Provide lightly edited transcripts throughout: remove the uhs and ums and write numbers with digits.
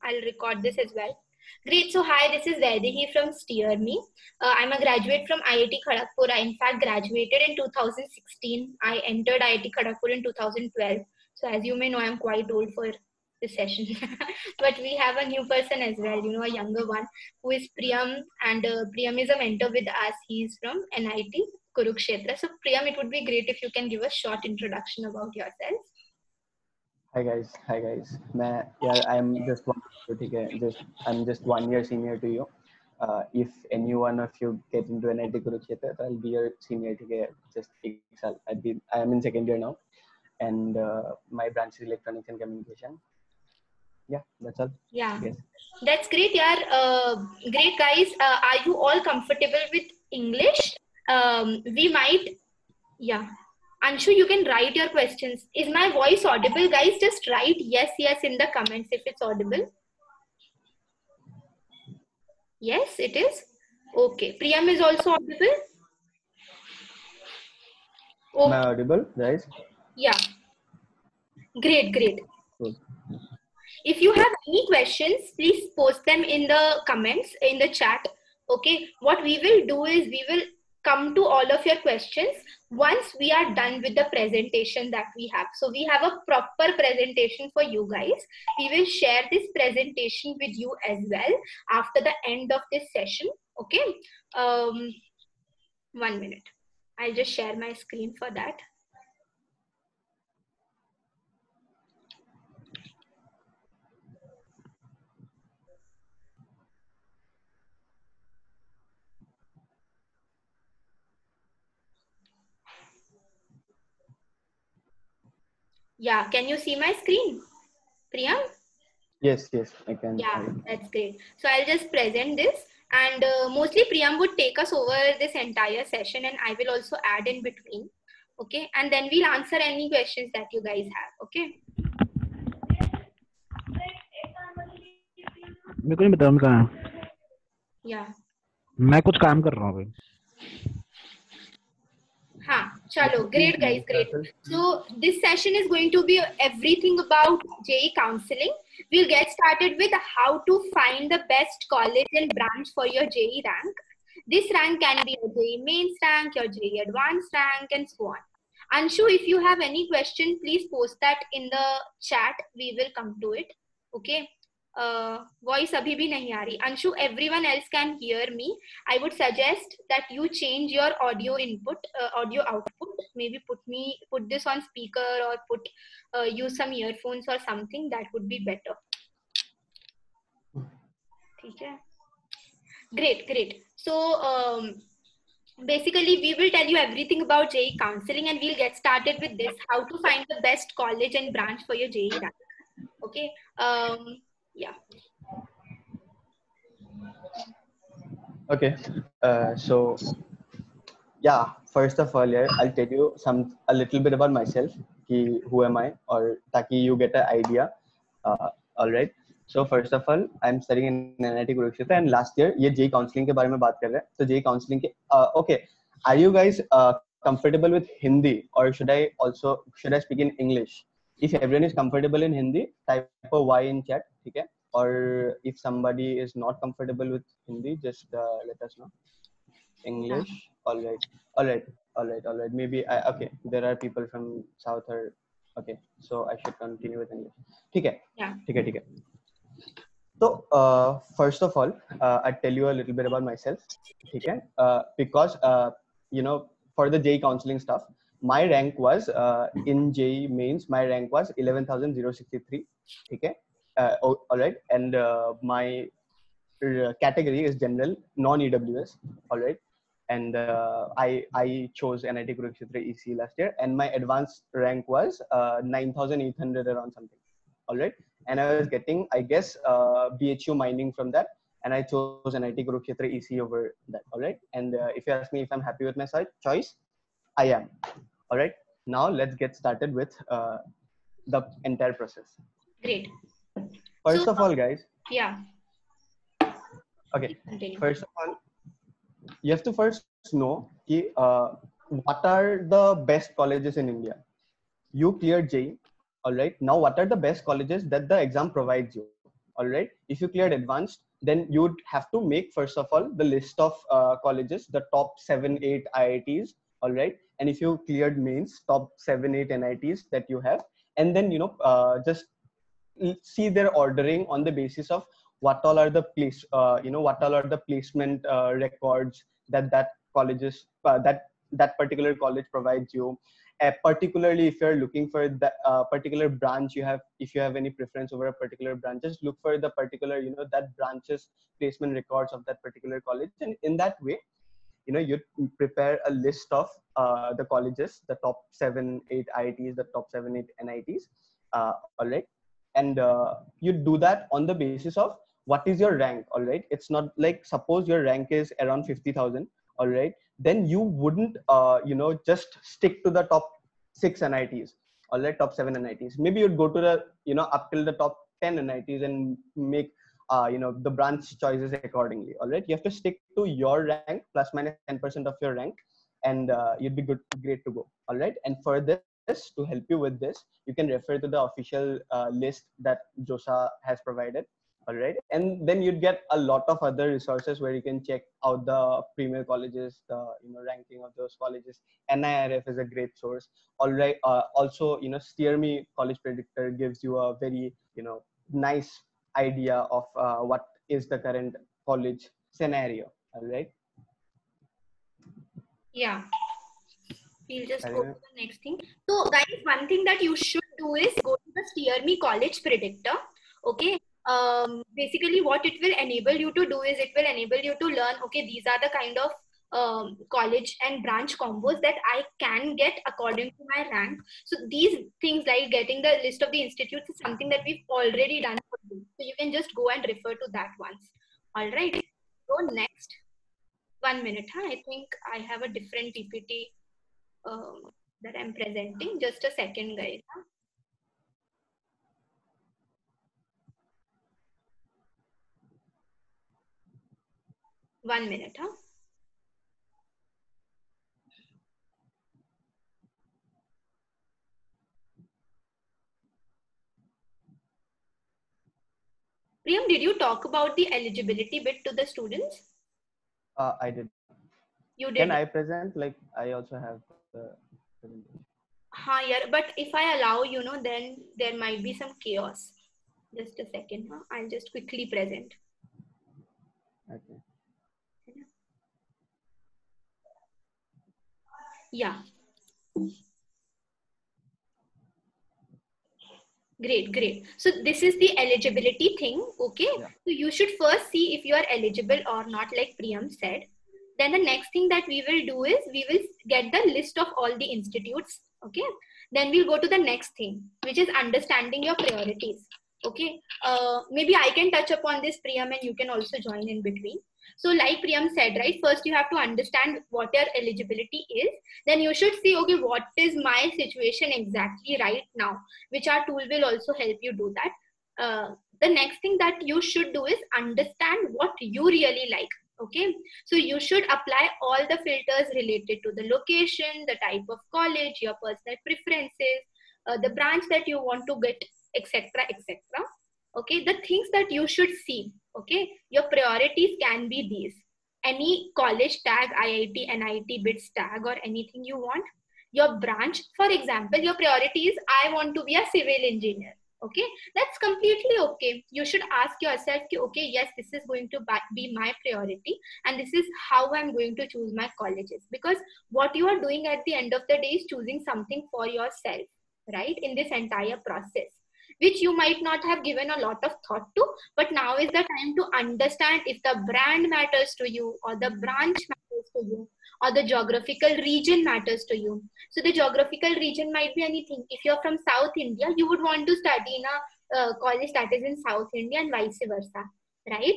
I'll record this as well. Great. So hi, this is Vaidehi from Steer Me. I'm a graduate from IIT Kharagpur. I in fact graduated in 2016. I entered IIT Kharagpur in 2012. So as you may know, I'm quite old for this session. But we have a new person as well, you know, a younger one, who is Priyam, and Priyam is a mentor with us. He's from NIT Kurukshetra. So Priyam, it would be great if you can give a short introduction about yourself. Hi guys. I'm just I'm just 1 year senior to you. If any one of you get into NIT Kurukshetra, I'll be your senior. Just I am in second year now, and my branch is electronics and communication. Yeah, that's all. Yeah, Yes. that's great. Yeah, great guys. Are you all comfortable with English? We might. Yeah. Anshu, you can write your questions. Is my voice audible? Guys, just write yes in the comments if it's audible. Yes, it is. Okay. Priyam is also audible. Am I audible, guys? Yeah. Great. Cool. If you have any questions, please post them in the comments, in the chat. Okay. What we will do is we will come to all of your questions once we are done with the presentation that we have. So we have a proper presentation for you guys. We will share this presentation with you as well after the end of this session. Okay. 1 minute. I'll just share my screen for that. Yeah, can you see my screen, Priyam? Yes, I can. Yeah, that's great. So I'll just present this, and mostly Priyam would take us over this entire session, and I will also add in between. Okay, and then we'll answer any questions that you guys have. Okay. मेरे को नहीं पता मैं कहाँ हूँ. Yeah. मैं कुछ काम कर रहा हूँ अभी. हाँ, chalo, great guys, great. So this session is going to be everything about JEE counseling. We'll get started with how to find the best college and branch for your JEE rank. This rank can be your JEE mains rank, your JEE advanced rank, and so on. Anshu, if you have any question, please post that in the chat. We will come to it. Okay. Voice abhi bhi nahi aa rahi. Anshu, everyone else can hear me. I would suggest that you change your audio input, audio output. Maybe put this on speaker, or use some earphones or something. That would be better. Okay. Great. So basically, we will tell you everything about JEE counseling, and we'll get started with this: how to find the best college and branch for your JEE rank. Okay. Yeah. Okay. So yeah, first of all, yeah, I'll tell you a little bit about myself. Who am I, or taki you get an idea. All right. So first of all, I'm studying in NIT Kurukshetra, and last year ये JEE counseling के बारे में बात कर रहे हैं. तो JEE counseling के okay, are you guys comfortable with Hindi, or should I speak in English? If everyone is comfortable in Hindi, type a Y in chat, okay? Or if somebody is not comfortable with Hindi, just let us know. English. Yeah. All right. Maybe okay. There are people from South or okay. So I should continue with English. Okay. Yeah. Okay. So first of all, I'll tell you a little bit about myself. Okay. Because you know, for the JEE counseling stuff, my rank was in JEE mains. My rank was 11,063. Okay. All right. And my category is general, non-EWS. All right. And I chose NIT Kurukshetra EC last year, and my advanced rank was 9,800 around something. All right. And I was getting, I guess, BHU mining from that, and I chose NIT Kurukshetra EC over that. All right. And if you ask me if I'm happy with my choice, I am. All right. Now let's get started with the entire process. Great. First of all, guys. Yeah. Okay. First of all, you have to first know what are the best colleges in India. You cleared JEE. All right. Now, what are the best colleges that the exam provides you? all right? If you cleared advanced, then you would have to make, first of all, the list of colleges, the top 7-8 IITs, all right? And if you cleared mains, top 7-8 NITs that you have, and then just see their ordering on the basis of what all are the what all are the placement records that colleges that particular college provides you. Particularly if you're looking for that particular branch, if you have any preference over a particular branch, just look for the particular that branch's placement records of that particular college, and in that way you prepare a list of the colleges, the top 7-8 IITs, the top 7-8 NITs, all right? And you do that on the basis of what is your rank, all right? It's not like, suppose your rank is around 50,000, all right? Then you wouldn't just stick to the top 6 NITs, all right, top 7 NITs. Maybe you'd go to the up till the top 10 NITs and make the branch choices accordingly, all right? You have to stick to your rank plus minus 10% of your rank, and you'd be great to go, all right? And for this, to help you with this, you can refer to the official list that JOSAA has provided, all right? And then you'd get a lot of other resources where you can check out the premier colleges, the ranking of those colleges. NIRF is a great source, all right? Also, Steer Me College Predictor gives you a very nice idea of what is the current college scenario, all right? Yeah, we'll just go to the next thing. So guys, one thing that you should do is go to the Steer Me College Predictor. Okay, basically what it will enable you to do is it will enable you to learn, okay, these are the kind of college and branch combos that I can get according to my rank. So these things like getting the list of the institutes is something that we've already done for you. So you can just go and refer to that once. All right. So next, 1 minute. I think I have a different PPT that I'm presenting. Just a second, guys. 1 minute. Priyam, did you talk about the eligibility bit to the students? I did. You did. Can I present? Like, I also have the presentation. Yeah, but if I allow, then there might be some chaos. Just a second. I'll just quickly present. Okay. Yeah. Great. So this is the eligibility thing. Okay. Yeah. So you should first see if you are eligible or not, like Priyam said. Then the next thing that we will do is we will get the list of all the institutes. Okay. Then we'll go to the next thing, which is understanding your priorities. Okay. Maybe I can touch upon this, Priyam, and you can also join in between. So like Priyam said, right, first you have to understand what your eligibility is. Then you should see, okay, what is my situation exactly right now, which our tool will also help you do that. The next thing that you should do is understand what you really like. Okay, so you should apply all the filters related to the location, the type of college, your personal preferences, the branch that you want to get, etc., etc. Okay, the things that you should see. Okay, your priorities can be these: any college tag, IIT, NIT, BITS tag, or anything you want. Your branch, for example, your priority is I want to be a civil engineer. Okay, that's completely okay. You should ask yourself, okay, yes, this is going to be my priority, and this is how I'm going to choose my colleges. Because what you are doing at the end of the day is choosing something for yourself, right? In this entire process, which you might not have given a lot of thought to, but now is the time to understand if the brand matters to you, or the branch matters to you, or the geographical region matters to you. So the geographical region might be anything. If you're from South India, you would want to study in a college that is in South India, and vice versa, right?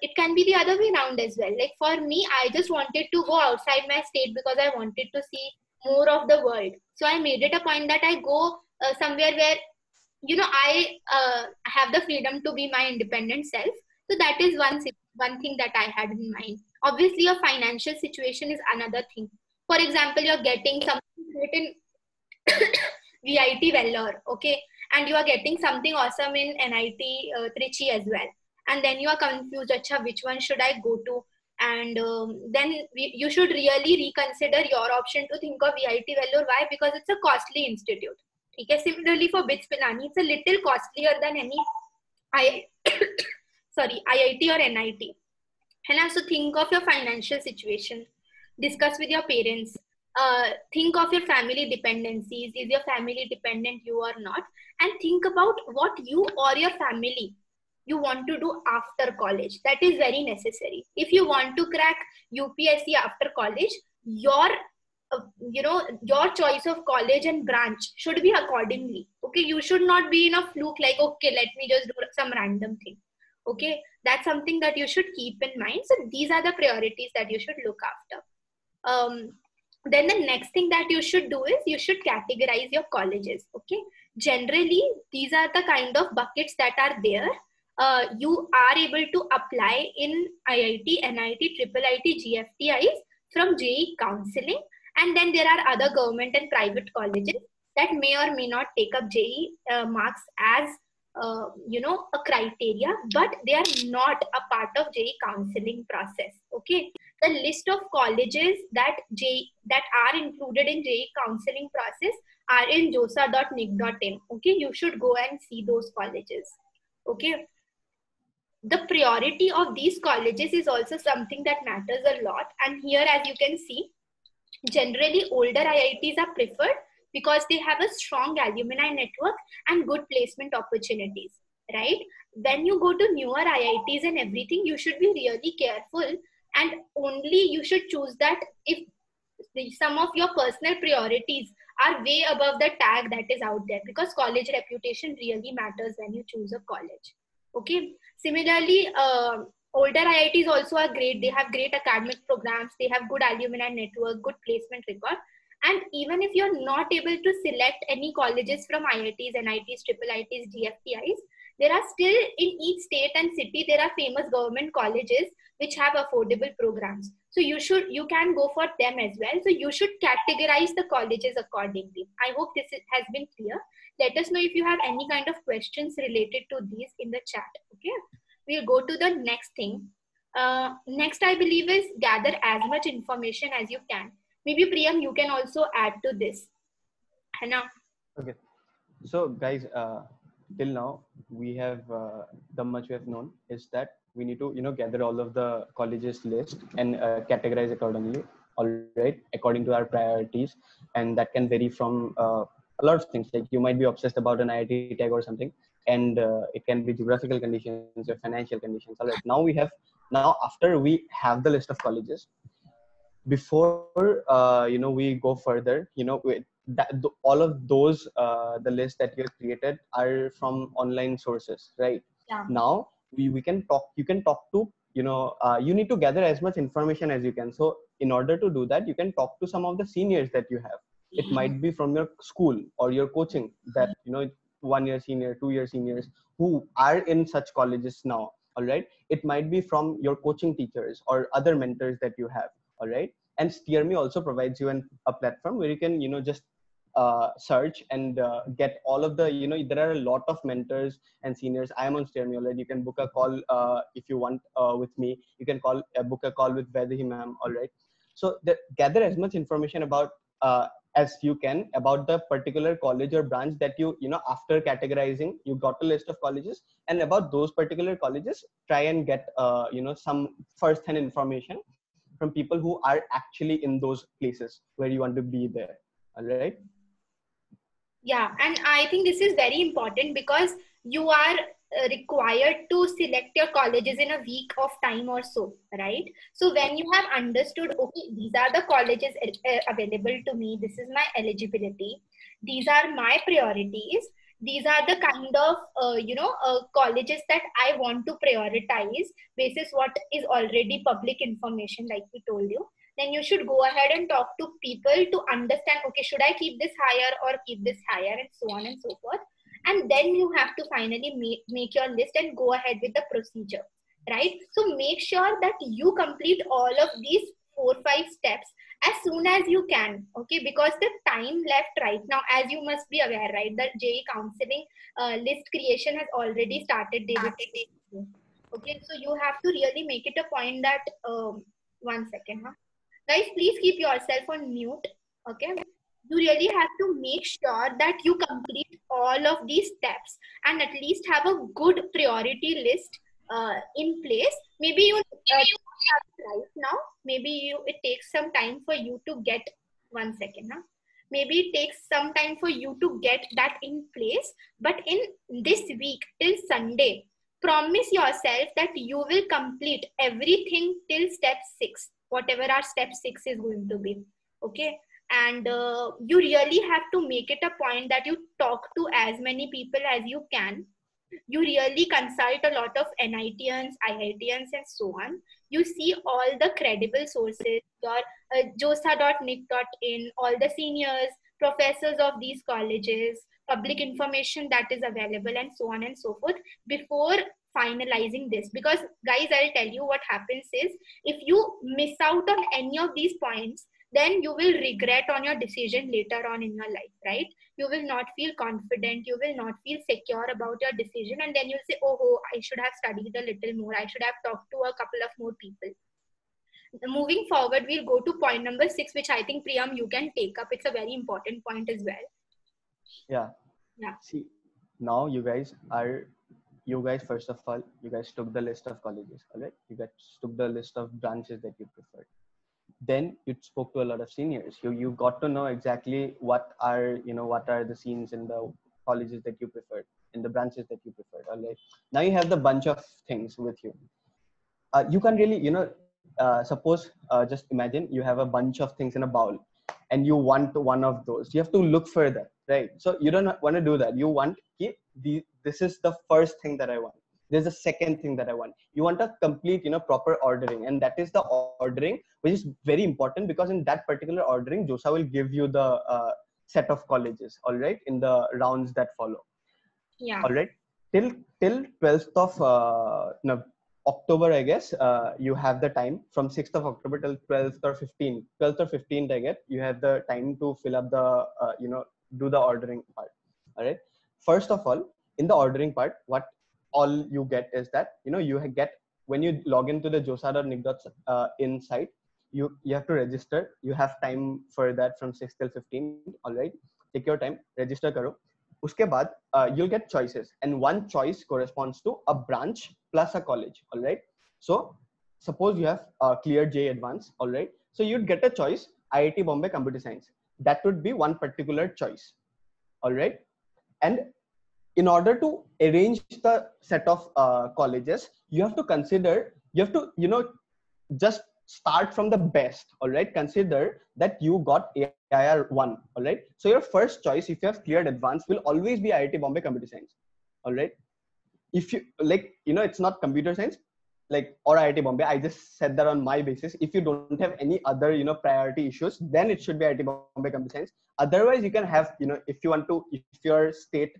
It can be the other way around as well. Like for me, I just wanted to go outside my state because I wanted to see more of the world. So I made it a point that I go somewhere where I have the freedom to be my independent self. So that is one thing that I had in mind. Obviously, your financial situation is another thing. For example, you're getting something written VIT Vellore, okay, and you are getting something awesome in NIT Trichy as well, and then you are confused, acha, which one should I go to? And then you should really reconsider your option to think of EIT Vellore. Why? Because it's a costly institute. Okay? Similarly for BITS Pilani, it's a little costlier than any IIT or NIT. And also think of your financial situation, discuss with your parents, think of your family dependencies. Is your family dependent, you or not? And think about what you or your family you want to do after college. That is very necessary. If you want to crack UPSC after college, your your choice of college and branch should be accordingly. Okay, you should not be in a fluke like, okay, let me just do some random thing. Okay, that's something that you should keep in mind. So these are the priorities that you should look after. Then the next thing that you should do is you should categorize your colleges. Okay, generally these are the kind of buckets that are there. You are able to apply in IIT, NIT, IIIT, GFTIs from JEE Counselling, and then there are other government and private colleges that may or may not take up JEE marks as a criteria, but they are not a part of JEE Counselling process. Okay, the list of colleges that are included in JEE Counselling process are in josaa.nic.in. Okay, you should go and see those colleges. Okay, the priority of these colleges is also something that matters a lot. And here, as you can see, generally older IITs are preferred because they have a strong alumni network and good placement opportunities, right? When you go to newer IITs and everything, you should be really careful, and only you should choose that if some of your personal priorities are way above the tag that is out there, because college reputation really matters when you choose a college. Okay. Similarly, older IITs also are great. They have great academic programs. They have good alumni network, good placement record. And even if you're not able to select any colleges from IITs, NITs, IIITs, GFTIs, there are still in each state and city, there are famous government colleges which have affordable programs. So you can go for them as well. So you should categorize the colleges accordingly. I hope this has been clear. Let us know if you have any kind of questions related to these in the chat. Okay, we'll go to the next thing. Next, I believe, is gather as much information as you can. Maybe Priyam, you can also add to this. Hannah? Okay. So guys, till now we have the much we have known is that we need to gather all of the colleges list and categorize accordingly. All right, according to our priorities, and that can vary from a lot of things. Like you might be obsessed about an IIT tag or something, and it can be geographical conditions or financial conditions. All right, now after we have the list of colleges, before we go further, all of those the list that you have created are from online sources, right? Yeah. Now you can talk to you need to gather as much information as you can. So in order to do that, you can talk to some of the seniors that you have. It might be from your school or your coaching, that 1 year senior, 2 year seniors who are in such colleges now. All right, it might be from your coaching teachers or other mentors that you have. All right, and Steer Me also provides you a platform where you can just search and get all of the there are a lot of mentors and seniors. I am on Steer Me already. You can book a call if you want with me. You can book a call with Vaidehi ma'am. All right, so gather as much information about as you can about the particular college or branch that after categorizing, you got a list of colleges, and about those particular colleges, try and get some first-hand information from people who are actually in those places where you want to be there. All right. Yeah, and I think this is very important because you are required to select your colleges in a week of time or so, right? So when you have understood, okay, these are the colleges available to me, this is my eligibility, these are my priorities, these are the kind of colleges that I want to prioritize basis what is already public information, like we told you, then you should go ahead and talk to people to understand, okay, should I keep this higher or keep this higher, and so on and so forth. And then you have to finally make your list and go ahead with the procedure, right? So make sure that you complete all of these 4-5 steps as soon as you can, okay? Because the time left right now, as you must be aware, right, that JEE Counselling list creation has already started day before. Okay, so you have to really make it a point that, 1 second, huh? Guys, please keep yourself on mute, okay? You really have to make sure that you complete all of these steps and at least have a good priority list in place. Maybe you have it right now. Maybe it takes some time for you to get, 1 second, huh? Maybe it takes some time for you to get that in place. But in this week till Sunday, promise yourself that you will complete everything till step 6, whatever our step 6 is going to be, okay? And you really have to make it a point that you talk to as many people as you can. You really consult a lot of NITians, IITians, and so on. You see all the credible sources, your JOSAA.nic.in, all the seniors, professors of these colleges, public information that is available, and so on and so forth before finalizing this. Because guys, I'll tell you what happens is, if you miss out on any of these points, then you will regret on your decision later on in your life, right? You will not feel confident, you will not feel secure about your decision, and then you'll say, oh, I should have studied a little more, I should have talked to a couple of more people. Moving forward, we'll go to point number 6, which I think Priyam you can take up. It's a very important point as well. Yeah. See, now you guys first of all, you guys took the list of colleges, all right? You guys took the list of branches that you preferred. Then you spoke to a lot of seniors. You got to know exactly what are the scenes in the colleges that you preferred, in the branches that you preferred, all right? Now you have the bunch of things with you. You can really, suppose, just imagine you have a bunch of things in a bowl and you want one of those. You have to look for that, right? So you don't want to do that. You want, this is the first thing that I want. There's a second thing that I want. You want a complete, proper ordering. And that is the ordering, which is very important, because in that particular ordering, JOSAA will give you the set of colleges, all right, in the rounds that follow. Yeah. All right. Till 12th of October, I guess, you have the time from 6th of October till 12th or 15th, I guess, you have the time to fill up the, do the ordering part. All right. First of all, in the ordering part, what all you get is that, you get, when you log into the josaa.nic.in site, you have to register. You have time for that from 6 till 15. All right. Take your time, register karo. Uske baad, you'll get choices, and one choice corresponds to a branch plus a college. All right. So suppose you have cleared JEE Advanced. All right. So you'd get a choice, IIT Bombay Computer Science. That would be one particular choice. All right. And in order to arrange the set of colleges, you have to consider, just start from the best. All right. Consider that you got AIR 1. All right. So your first choice, if you have cleared advanced, will always be IIT Bombay Computer Science. All right. If you it's not computer science, or IIT Bombay. I just said that on my basis. If you don't have any other, priority issues, then it should be IIT Bombay Computer Science. Otherwise, you can have, if you want to, if your state,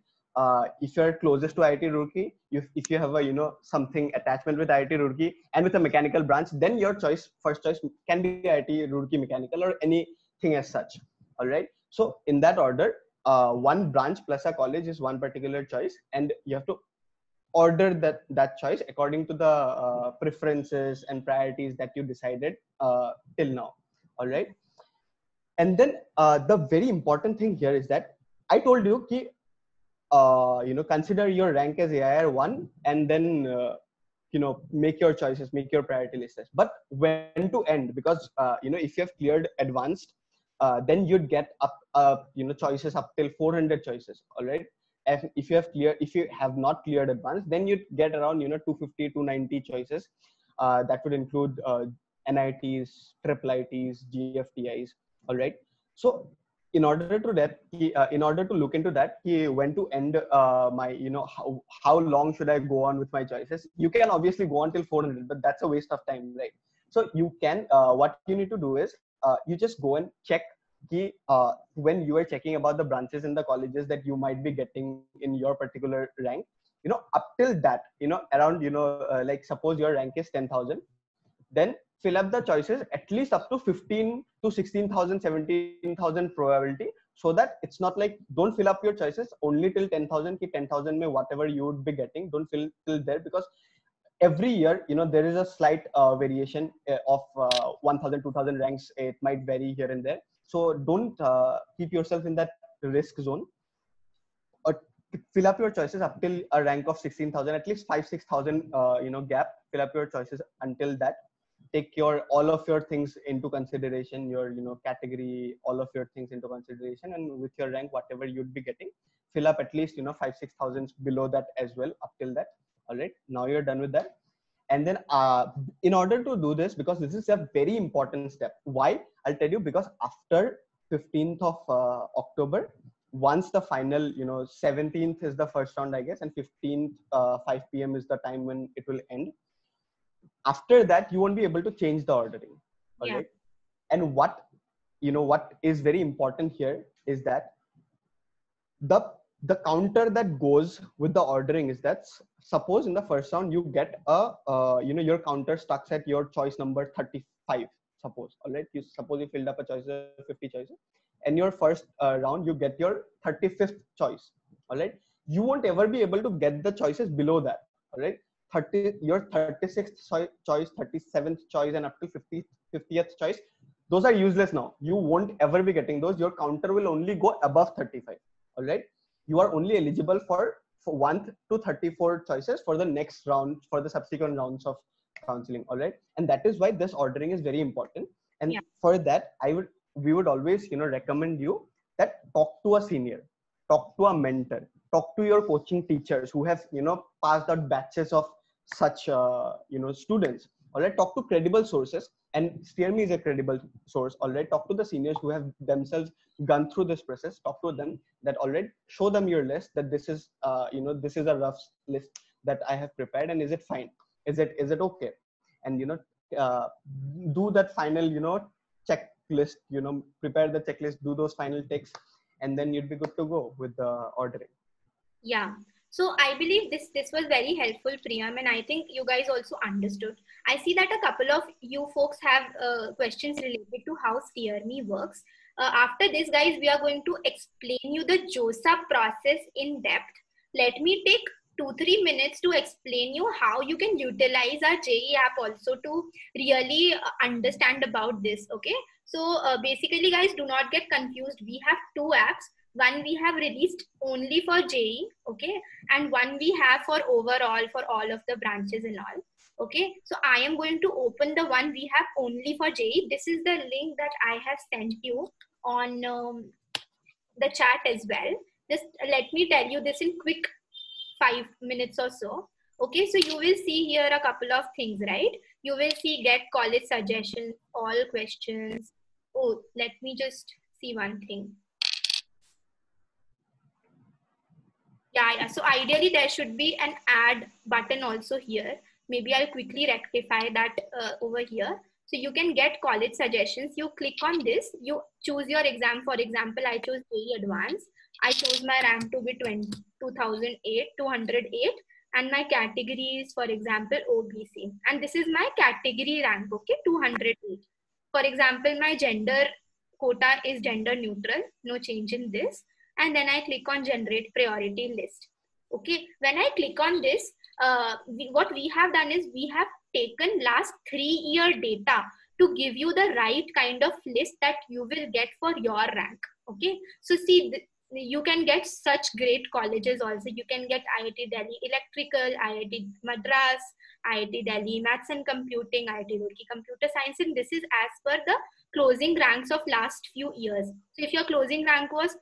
if you're closest to IIT Roorkee, if you have a, something attachment with IIT Roorkee and with a mechanical branch, then your first choice can be IIT Roorkee Mechanical or anything as such. All right. So in that order, one branch plus a college is one particular choice, and you have to order that choice according to the preferences and priorities that you decided till now. All right. And then the very important thing here is that I told you ki, consider your rank as AIR 1, and then make your choices, make your priority lists. But when to end? Because if you have cleared advanced, then you'd get up choices up till 400 choices. All right. If you have not cleared advanced, then you'd get around 250 290 choices. That would include NITs, IIITs, GFTIs. All right. So in order to look into that, when to end my, how long should I go on with my choices? You can obviously go on till 400, but that's a waste of time, right? So you can, what you need to do is, you just go and check when you are checking about the branches in the colleges that you might be getting in your particular rank, up till that, around, suppose your rank is 10,000. then fill up the choices at least up to 15 to 16,000, 17,000 probability, so that it's not like, don't fill up your choices only till 10,000 ki 10,000 mein whatever you would be getting, don't fill till there, because every year, there is a slight variation of 1,000, 2,000 ranks. It might vary here and there. So don't keep yourself in that risk zone. Or fill up your choices up till a rank of 16,000, at least 5,000, 6,000, gap. Fill up your choices until that. Take all of your things into consideration, your category, all of your things into consideration, and with your rank, whatever you'd be getting, fill up at least 5,000, 6,000 below that as well, up till that. All right, now you're done with that. And then in order to do this, because this is a very important step, why? I'll tell you, because after 15th of October, once the final 17th is the first round, I guess, and 15th 5 p.m. is the time when it will end. After that, you won't be able to change the ordering. All right. And what is very important here is that the counter that goes with the ordering is that, suppose in the first round you get your counter stuck at your choice number 35. Suppose, all right, suppose you filled up a choice of 50 choices, and your first round you get your 35th choice. All right, you won't ever be able to get the choices below that. All right, your 36th choice, 37th choice, and up to 50th choice, those are useless now. You won't ever be getting those. Your counter will only go above 35. All right, you are only eligible for 1 to 34 choices for the next round, for the subsequent rounds of counseling. All right, and that is why this ordering is very important. And for that, we would always recommend you that talk to a senior, talk to a mentor, talk to your coaching teachers who have passed out batches of such students. All right, talk to credible sources, and SteerMe is a credible source. All right, talk to the seniors who have themselves gone through this process. Talk to them, that already show them your list, that this is this is a rough list that I have prepared, and is it fine, is it okay, and do that final checklist, prepare the checklist, do those final ticks, and then you'd be good to go with the ordering. Yeah. So I believe this was very helpful, Priyam, and I think you guys also understood. I see that a couple of you folks have questions related to how SteerMe works. After this, guys, we are going to explain you the JOSAA process in depth. Let me take 2-3 minutes to explain you how you can utilize our JEE app also to really understand about this. Okay. So basically, guys, do not get confused. We have two apps. One we have released only for JEE, okay, and one we have for overall, for all of the branches and all, okay. So I am going to open the one we have only for JEE. This is the link that I have sent you on the chat as well. Just let me tell you this in quick 5 minutes or so. Okay, so you will see here a couple of things, right? You will see get college suggestions, all questions. Oh, let me just see one thing. Yeah. So ideally there should be an add button also here. Maybe I'll quickly rectify that over here. So you can get college suggestions. You click on this, you choose your exam. For example, I chose JEE Advanced. I chose my rank to be 208, and my category is, for example, OBC. And this is my category rank, okay, 208. For example, my gender quota is gender neutral, no change in this. And then I click on generate priority list. Okay, when I click on this, what we have done is we have taken last 3-year data to give you the right kind of list that you will get for your rank. Okay, so see, you can get such great colleges also. You can get IIT Delhi Electrical, IIT Madras, IIT Delhi Maths and Computing, IIT Roorkee Computer Science, and this is as per the closing ranks of last few years. So if your closing rank was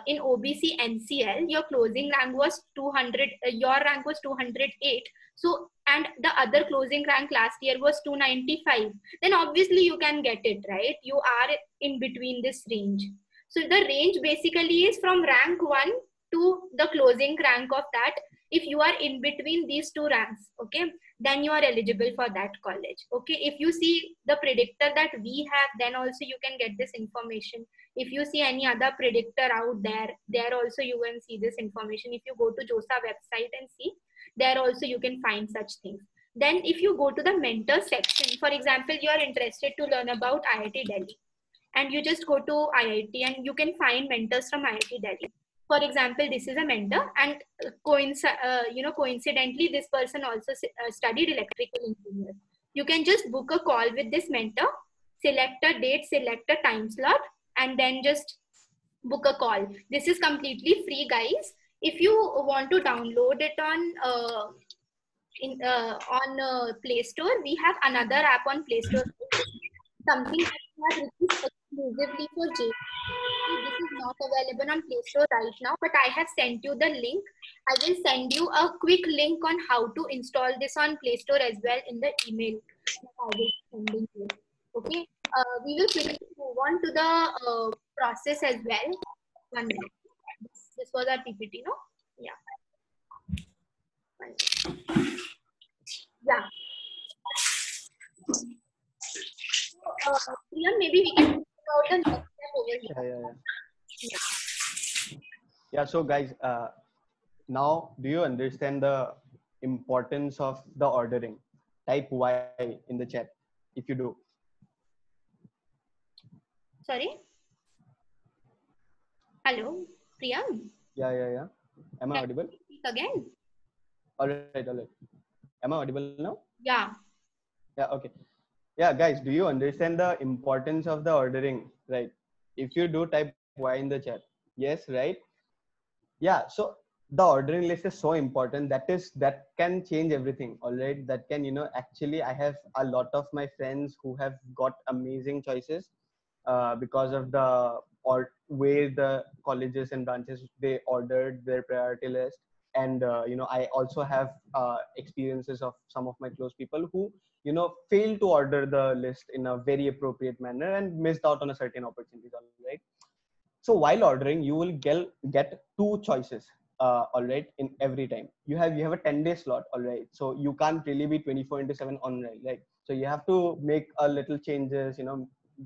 in OBC NCL, your closing rank was 200, your rank was 208. So, and the other closing rank last year was 295. Then obviously you can get it, right? You are in between this range. So the range basically is from rank 1 to the closing rank of that. If you are in between these two ranks, okay, then you are eligible for that college. Okay, if you see the predictor that we have, then also you can get this information. If you see any other predictor out there, there also you can see this information. If you go to JOSAA website and see, there also you can find such things. Then if you go to the mentor section, for example, you are interested to learn about IIT Delhi, and you just go to IIT and you can find mentors from IIT Delhi. For example, this is a mentor, and coincidentally, this person also studied electrical engineer. You can just book a call with this mentor, select a date, select a time slot, and then just book a call. This is completely free, guys. If you want to download it on Play Store, we have another app on Play Store, something that we have released exclusively for JEE. This is not available on Play Store right now, but I have sent you the link. I will send you a quick link on how to install this on Play Store as well in the email that I will be sending you. Okay, we will quickly move on to the process as well. 1 minute. This was our PPT, no? Yeah. Yeah. Priya, maybe we can talk about the next step over here. Yeah. So guys, now do you understand the importance of the ordering? Type Y in the chat if you do. Sorry. Hello, Priya. Yeah. Am I audible? Speak again. All right. Am I audible now? Yeah. Yeah. Okay. Yeah, guys, do you understand the importance of the ordering? Right. If you do, type Y in the chat. Yes, right? Yeah. So the ordering list is so important. That can change everything. All right. That can, actually, I have a lot of my friends who have got amazing choices because of the or way the colleges and branches they ordered their priority list. And I also have experiences of some of my close people who failed to order the list in a very appropriate manner and missed out on a certain opportunities. All right. So while ordering, you will get two choices. All right, in every time you have a 10-day slot. All right, so you can't really be 24/7 online, right? So you have to make a little changes,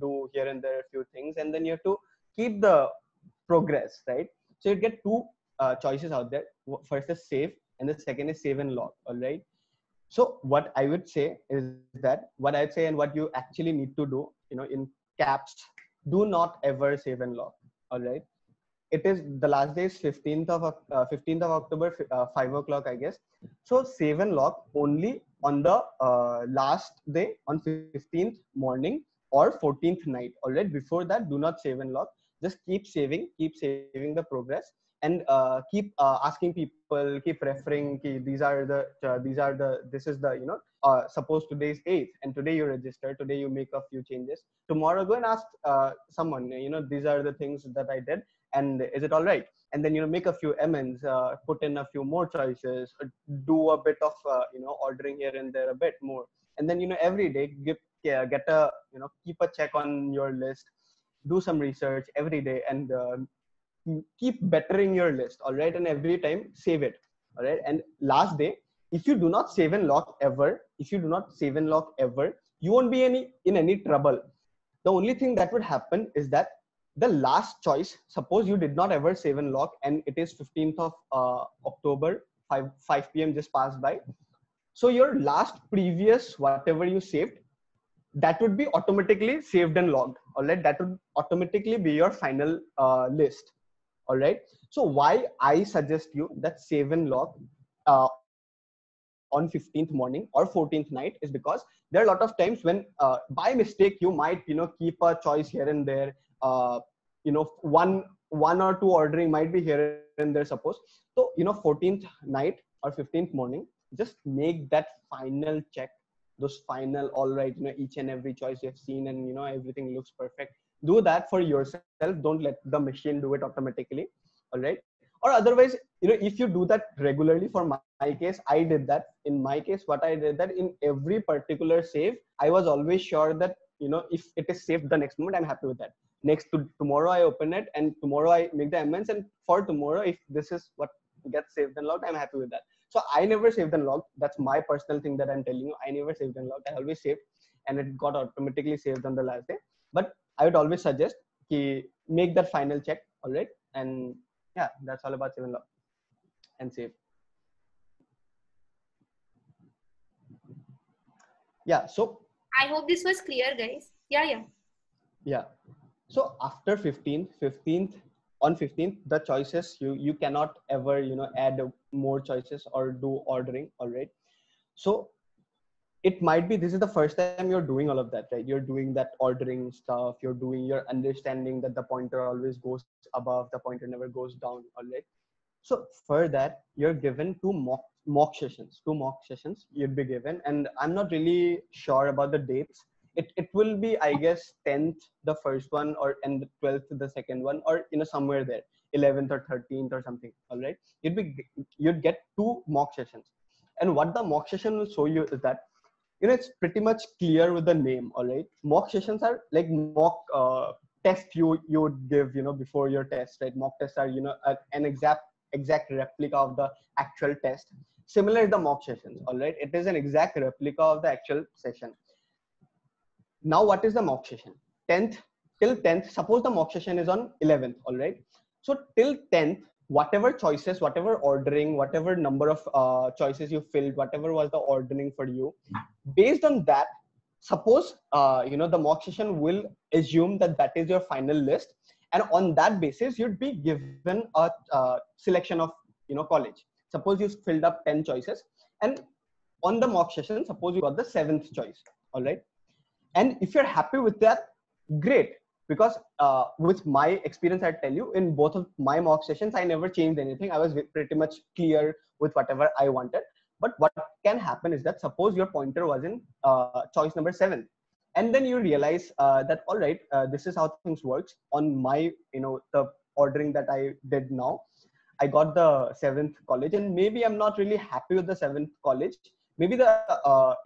do here and there a few things, and then you have to keep the progress, right? So you get two choices out there. First is save, and the second is save and log. All right. So what I would say is that what I'd say and what you actually need to do, in caps, do not ever save and log. All right. It is the last day is 15th of October, 5 o'clock, I guess. So save and log only on the last day on 15th morning or 14th night. All right. Before that, do not save and log. Just keep saving the progress, and keep asking people, keep referring. This is the suppose today is 8th and today you register, today you make a few changes. Tomorrow go and ask someone, these are the things that I did, and is it all right? And then make a few amends, put in a few more choices, do a bit of ordering here and there a bit more, and then every day get a keep a check on your list, do some research every day, and keep bettering your list. All right. And every time save it. All right. And last day, if you do not save and lock ever, you won't be in any trouble. The only thing that would happen is that the last choice, suppose you did not ever save and lock, and it is 15th of October, 5 p.m. just passed by. So your last previous whatever you saved, that would be automatically saved and logged. All right. That would automatically be your final list. All right. So why I suggest you that save and log on 15th morning or 14th night is because there are a lot of times when by mistake you might keep a choice here and there. One or two ordering might be here and there, suppose. So 14th night or 15th morning, just make that final check, those final, all right, each and every choice you have seen, and everything looks perfect. Do that for yourself. Don't let the machine do it automatically. All right. Or otherwise, if you do that regularly, for my case, I did that. In my case, what I did, that in every particular save, I was always sure that if it is saved the next moment, I'm happy with that. Next to tomorrow I open it, and tomorrow I make the amends, and for tomorrow, if this is what gets saved and logged, I'm happy with that. So I never saved and logged. That's my personal thing that I'm telling you. I never saved and logged. I always saved, and it got automatically saved on the last day. But I would always suggest make that final check. All right. And yeah, that's all about save and log and save. Yeah. So I hope this was clear, guys. Yeah. yeah. So after 15th, on 15th, the choices you cannot ever add more choices or do ordering. All right. So it might be this is the first time you're doing all of that, right? You're doing that ordering stuff. You're understanding that the pointer always goes above, the pointer never goes down. All right. So for that, you're given two mock sessions you'd be given, and I'm not really sure about the dates. It will be, I guess, 10th the first one, or and the 12th the second one, or somewhere there, 11th or 13th or something. All right, you'd get two mock sessions, and what the mock session will show you is that it's pretty much clear with the name. All right, mock sessions are like mock test you would give before your test, right? Mock tests are an exact replica of the actual test. Similar the mock sessions. All right, it is an exact replica of the actual session. Now what is the mock session? 10th till 10th, suppose the mock session is on 11th. All right, so till 10th, whatever choices, whatever ordering, whatever number of choices you filled, whatever was the ordering for you, based on that, suppose the mock session will assume that that is your final list, and on that basis you'd be given a selection of college. Suppose you filled up 10 choices, and on the mock session, suppose you got the 7th choice. All right, and if you're happy with that, great. Because with my experience, I tell you, in both of my mock sessions, I never changed anything. I was pretty much clear with whatever I wanted. But what can happen is that suppose your pointer was in choice number 7, and then you realize that all right, this is how things works on my the ordering that I did now. I got the 7th college, and maybe I'm not really happy with the 7th college. Maybe the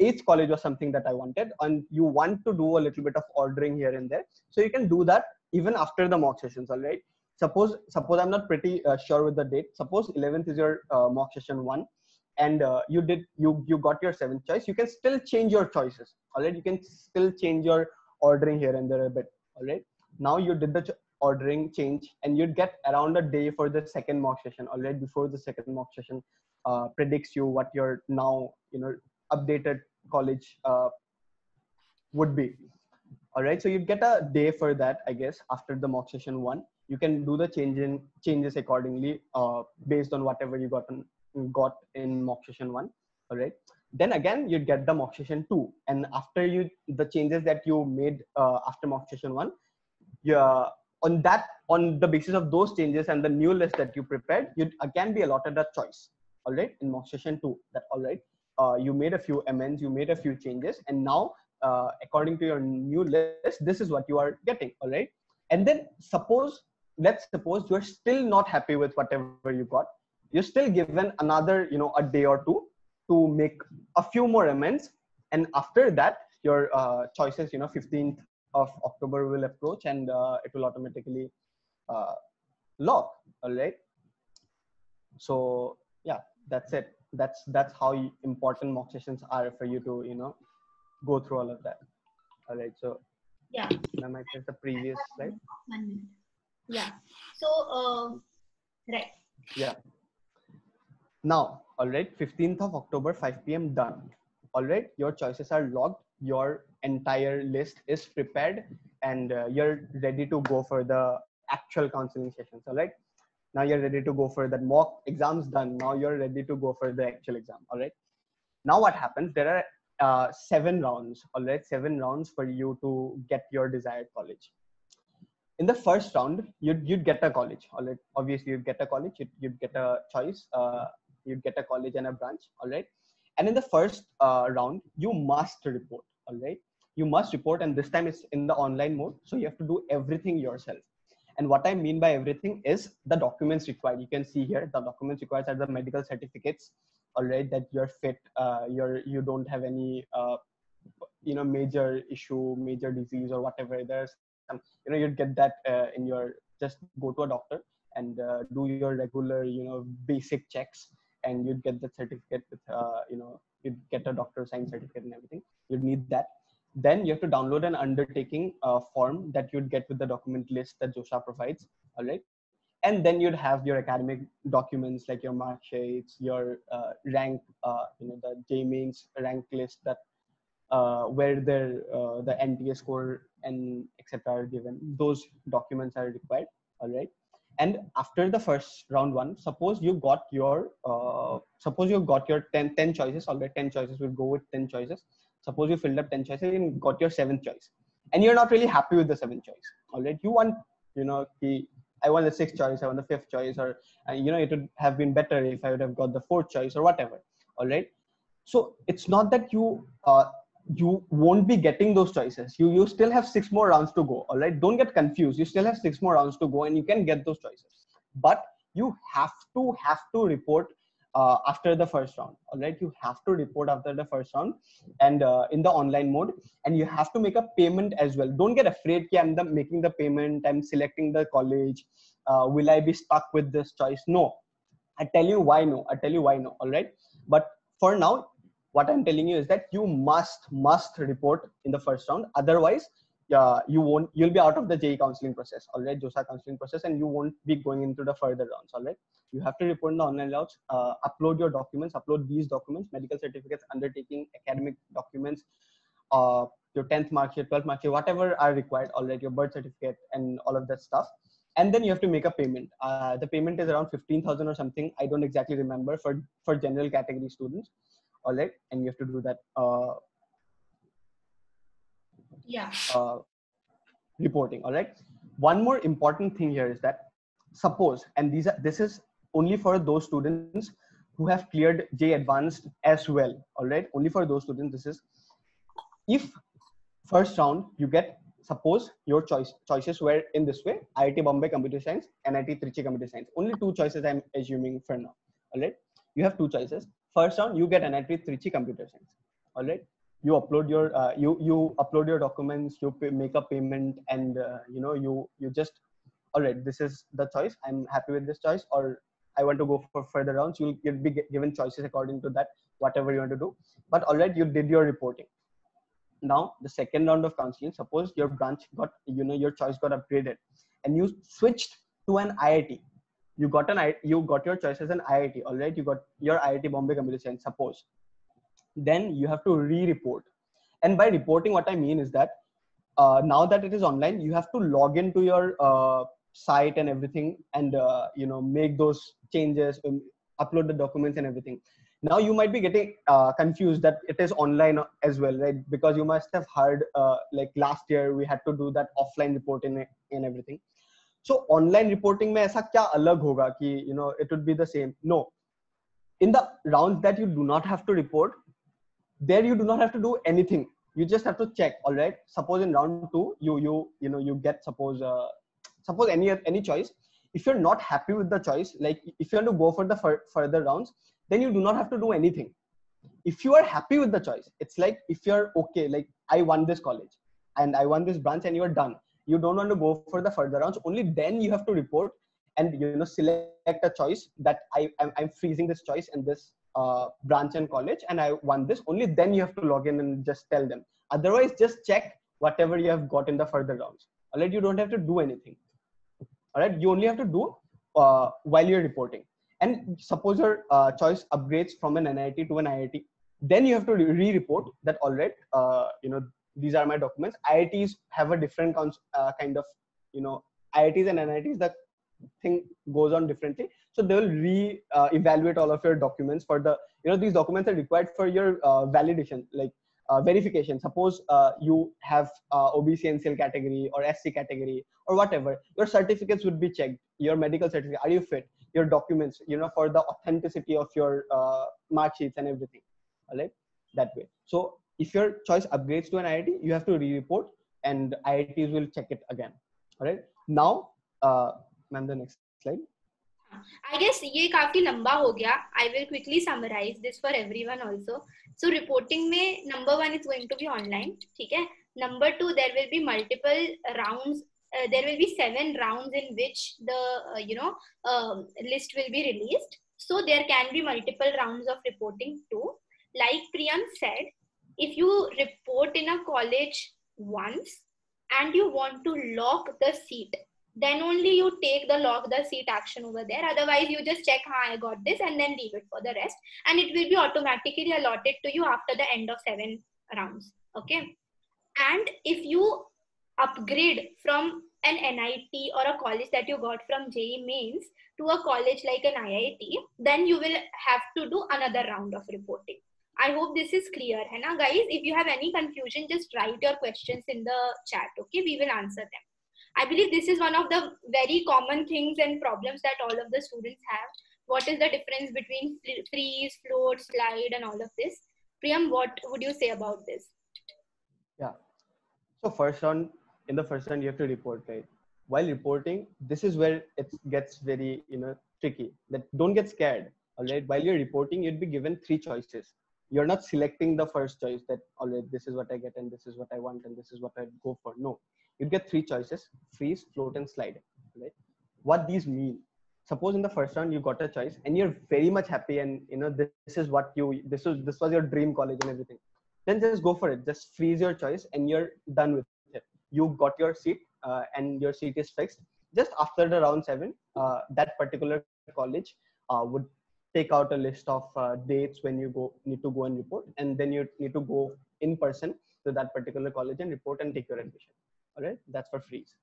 8th college was something that I wanted, and you want to do a little bit of ordering here and there. So you can do that even after the mock sessions. All right. Suppose I'm not pretty sure with the date. Suppose 11th is your mock session 1, and you got your 7th choice. You can still change your choices. All right. You can still change your ordering here and there a bit. All right. Now you did the ordering change, and you'd get around a day for the second mock session. All right, before the second mock session predicts you what your now updated college would be. All right, so you get a day for that, I guess. After the mock session 1, you can do the changes accordingly based on whatever you got in mock session 1. All right, then again you get the mock session 2, and after the changes that you made after mock session 1, yeah, on the basis of those changes and the new list that you prepared, you'd again be allotted a choice. All right, in mock session 2, that all right, you made a few amends, you made a few changes, and now according to your new list, this is what you are getting. All right, and then let's suppose you're still not happy with whatever you got. You're still given another a day or two to make a few more amends, and after that your choices 15th of October will approach, and it will automatically uh, lock. All right, so yeah, that's it. That's how important mock sessions are for you to go through all of that. All right, so Yeah. ma'am, I press the previous slide. 1 minute. Yeah. So, right. Yeah. Now, all right, 15th of October, 5 p.m. done. All right, your choices are logged. Your entire list is prepared, and you're ready to go for the actual counseling sessions. All right, now you're ready to go for that mock exams done. Now you're ready to go for the actual exam. All right, now what happens? There are 7 rounds. All right, 7 rounds for you to get your desired college. In the first round, you'd get a college. All right, obviously you'd get a college. You'd get a choice. You'd get a college and a branch. All right, and in the first round, you must report. All right, you must report, and this time it's in the online mode, so you have to do everything yourself. And what I mean by everything is the documents required. You can see here the documents required are the medical certificates. All right, that you're fit, you don't have any major issue, major disease or whatever. There's some you'd get that in your, just go to a doctor and do your regular basic checks, and you'd get that certificate with you'd get a doctor signed certificate and everything. You'd need that. Then you have to download an undertaking form that you'd get with the document list that JOSAA provides. All right, and then you'd have your academic documents like your mark sheets, your rank, the JEE mains rank list that where the NTA score and etc. are given. Those documents are required. All right. And after the first round one, suppose you got your 10 choices. All right, 10 choices. We'll go with 10 choices. Suppose you filled up 10 choices and got your 7th choice, and you're not really happy with the 7th choice. All right, you want, I want the 6th choice, I want the 5th choice, or it would have been better if I would have got the 4th choice or whatever. All right. So it's not that you won't be getting those choices. You still have 6 more rounds to go. All right, don't get confused. You still have 6 more rounds to go, and you can get those choices. But you have to report after the first round. All right, you have to report after the first round, and in the online mode, and you have to make a payment as well. Don't get afraid. I'm making the payment. I'm selecting the college. Will I be stuck with this choice? No. I tell you why no. All right. But for now, what I'm telling you is that you must report in the first round. Otherwise, you'll be out of the JEE counseling process. All right, JOSAA counseling process, and you won't be going into the further rounds. All right. You have to report in the online rounds. Upload your documents. Upload these documents: medical certificates, undertaking, academic documents, your 10th mark sheet, 12th mark sheet, whatever are required. All right, your birth certificate and all of that stuff. And then you have to make a payment. The payment is around 15,000 or something. I don't exactly remember for general category students. All right, and you have to do that. Reporting. All right. One more important thing here is that suppose, and this is only for those students who have cleared JEE Advanced as well. All right, only for those students. This is if first round you get, suppose your choices were in this way: IIT Bombay Computer Science, NIT Trichy Computer Science. Only 2 choices I'm assuming for now. All right, you have 2 choices. First round you get NIT Trichy Computer Science. All right, you upload your you upload your documents, you make a payment, and you just, all right, this is the choice, I'm happy with this choice, or I want to go for further rounds. You'll be given choices according to that, whatever you want to do. But all right, you did your reporting. Now the second round of counseling, suppose your branch got, your choice got upgraded and you switched to an IIT. You got your choice as an IIT. All right, you got your IIT Bombay Computer Science, suppose. Then you have to re-report. And by reporting, what I mean is that now that it is online, you have to log into your site and everything, and make those changes, upload the documents and everything. Now you might be getting confused that it is online as well, right? Because you must have heard like last year we had to do that offline reporting and everything. So online reporting mein aisa kya alag hoga ki it would be the same? No. In the rounds that you do not have to report, there you do not have to do anything. You just have to check. All right, suppose in round 2 you get, suppose any choice. If you're not happy with the choice, like if you want to go for the further rounds, then you do not have to do anything. If you are happy with the choice, it's like if you're okay, like I won this college and I won this branch and you're done, you don't want to go for the further rounds, only then you have to report and select a choice that I'm freezing this choice in this branch and college and I won this. Only then you have to log in and just tell them. Otherwise, just check whatever you have got in the further rounds. All right, you don't have to do anything. All right, you only have to do while you're reporting. And suppose your choice upgrades from an NIT to an IIT, then you have to re-report that, all right, these are my documents. IITs have a different kind of, IITs and NITs, the thing goes on differently. So they will evaluate all of your documents for the, these documents are required for your validation, like verification. Suppose you have OBC NCL category or SC category or whatever, your certificates would be checked. Your medical certificate, are you fit? Your documents, for the authenticity of your mark sheets and everything. All right, that way. So if your choice upgrades to an IIT, you have to re-report and IITs will check it again. All right, now ma'am, the next slide. I guess ये काफी लंबा हो गया. I will quickly summarize this for everyone also. So reporting में number 1 is going to be online. ठीक है. Number 2, there will be multiple rounds. There will be 7 rounds in which the list will be released. So there can be multiple rounds of reporting too. Like Priyam said, if you report in a college once and you want to lock the seat, then only you take the lock the seat action over there. Otherwise, you just check, I got this, and then leave it for the rest. And it will be automatically allotted to you after the end of 7 rounds. Okay. And if you upgrade from an NIT or a college that you got from JEE Mains to a college like an IIT, then you will have to do another round of reporting. I hope this is clear, है ना guys? If you have any confusion, just write your questions in the chat. Okay, we will answer them. I believe this is one of the very common things and problems that all of the students have. What is the difference between freeze, float, slide, and all of this? Priyam, what would you say about this? Yeah. So first round, in the first round, you have to report, right? While reporting, this is where it gets very, tricky. That don't get scared. All right. While you're reporting, you'd be given three choices. You're not selecting the first choice that, all right, this is what I get and this is what I want and this is what I go for. No, you get three choices: freeze, float, and slide. Right? What these mean? Suppose in the first round you got a choice and you're very much happy and this is what this was your dream college and everything. Then just go for it. Just freeze your choice and you're done with it. You got your seat and your seat is fixed. Just after the round 7, that particular college would take out a list of dates when you need to go and report, and then you need to go in person to that particular college and report and take your admission. All right, that's for freeze.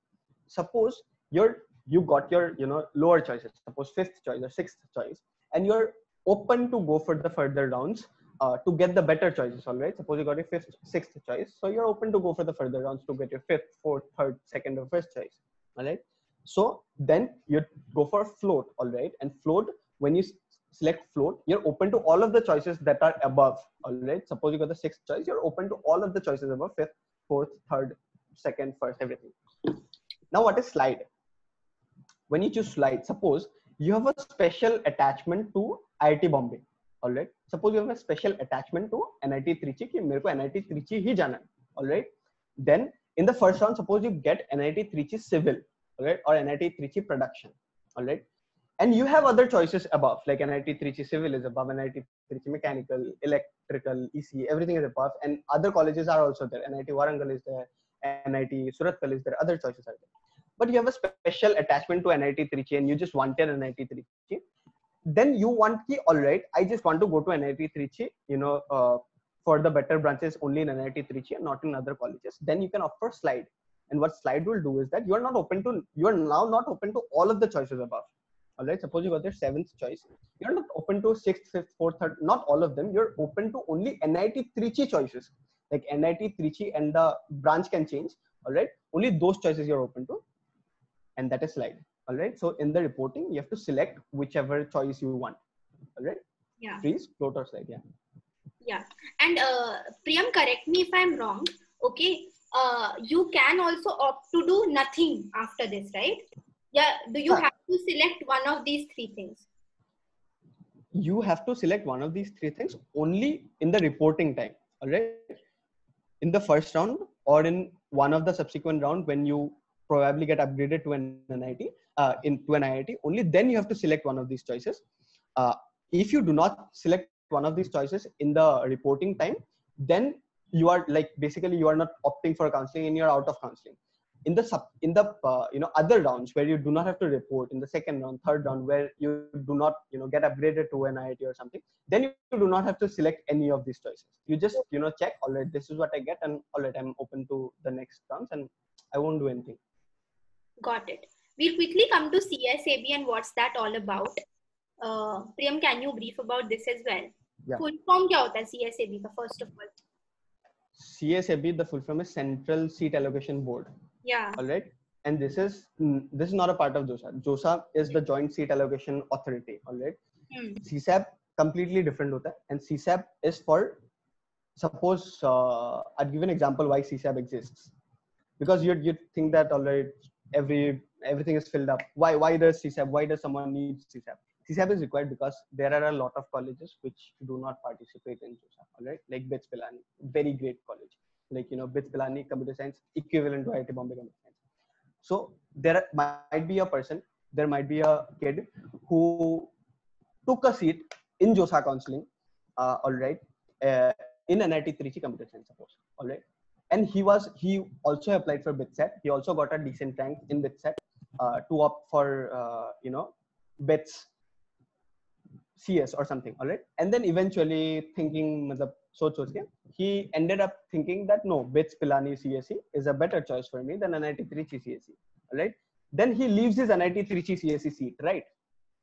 Suppose you got your lower choices, suppose fifth choice or sixth choice, and you're open to go for the further rounds to get the better choices. All right, suppose you got your fifth, sixth choice, so you're open to go for the further rounds to get your fifth, fourth, third, second, or first choice. All right, so then you go for float. All right, and float, when you select float, you're open to all of the choices that are above. All right, suppose you got the sixth choice, you're open to all of the choices above: fifth, fourth, third, second, first, everything. Now what is slide? When you choose slide, suppose you have a special attachment to IIT Bombay. All right, suppose you have a special attachment to NIT Trichy कि मेरे को NIT Trichy ही जाना है. All right, then in the first round, suppose you get NIT Trichy Civil, all right, or NIT Trichy Production. All right, and you have other choices above, like NIT Trichy Civil is above, NIT Trichy Mechanical, Electrical, EC, everything is above, and other colleges are also there. NIT Warangal is there, NIT Surathkal is there, other choices are there. But you have a special attachment to NIT Trichy and you just wanted NIT Trichy. Then you want ki, all right, I just want to go to NIT Trichy, for the better branches only in NIT Trichy and not in other colleges. Then you can opt for slide. And what slide will do is that you are now not open to all of the choices above. All right, suppose you got your seventh choice. You're not open to sixth, fifth, fourth, third, not all of them. You're open to only NIT Trichy choices. Like NIT Trichy and the branch can change. All right, only those choices you're open to. And that is slide. All right, so in the reporting you have to select whichever choice you want. All right, Yeah, freeze, float, or slide. yeah. And Priyam, correct me if I'm wrong. Okay, you can also opt to do nothing after this, right? Yeah, do you have to select one of these three things? You have to select one of these three things only in the reporting time. All right, in the first round or in one of the subsequent round when you probably get upgraded to an NIT, into an IIT, only then you have to select one of these choices. If you do not select one of these choices in the reporting time, then you are like basically you are not opting for counseling and you're out of counseling. In the other rounds where you do not have to report, in the second round, third round, where you do not get upgraded to an IIT or something, then you do not have to select any of these choices. You just check, all right, this is what I get, and all right, I'm open to the next rounds and I won't do anything. Got it. We'll quickly come to CSAB and what's that all about. Priyam, can you brief about this as well? Yeah. Full form क्या होता है CSAB का, first of all? CSAB, the full form is Central Seat Allocation Board. Yeah. All right, and this is not a part of JOSAA. JOSAA is the Joint Seat Allocation Authority. All right, CSAB completely different hota hai, and CSAB is for, suppose I'll give an example why CSAB exists, because you think that all right, everything is filled up. Why does CSAB? Why does someone need CSAB? CSAB is required because there are a lot of colleges which do not participate in JOSAA. All right, like BITS Pilani, very great college. Like BITS Pilani, computer science, equivalent to IIT Bombay computer science. So there might be a person, there might be a kid who took a seat in JOSAA counseling, all right, in NIT Trichy computer science, suppose, all right, and he also applied for BITSAT. He also got a decent rank in BITSAT to opt for BITS CS or something, all right, and then eventually thinking, सोच के he ended up thinking that no, BITS Pilani CSE is a better choice for me than NIT Trichy CSE, right? Then he leaves his NIT Trichy CSE seat, right?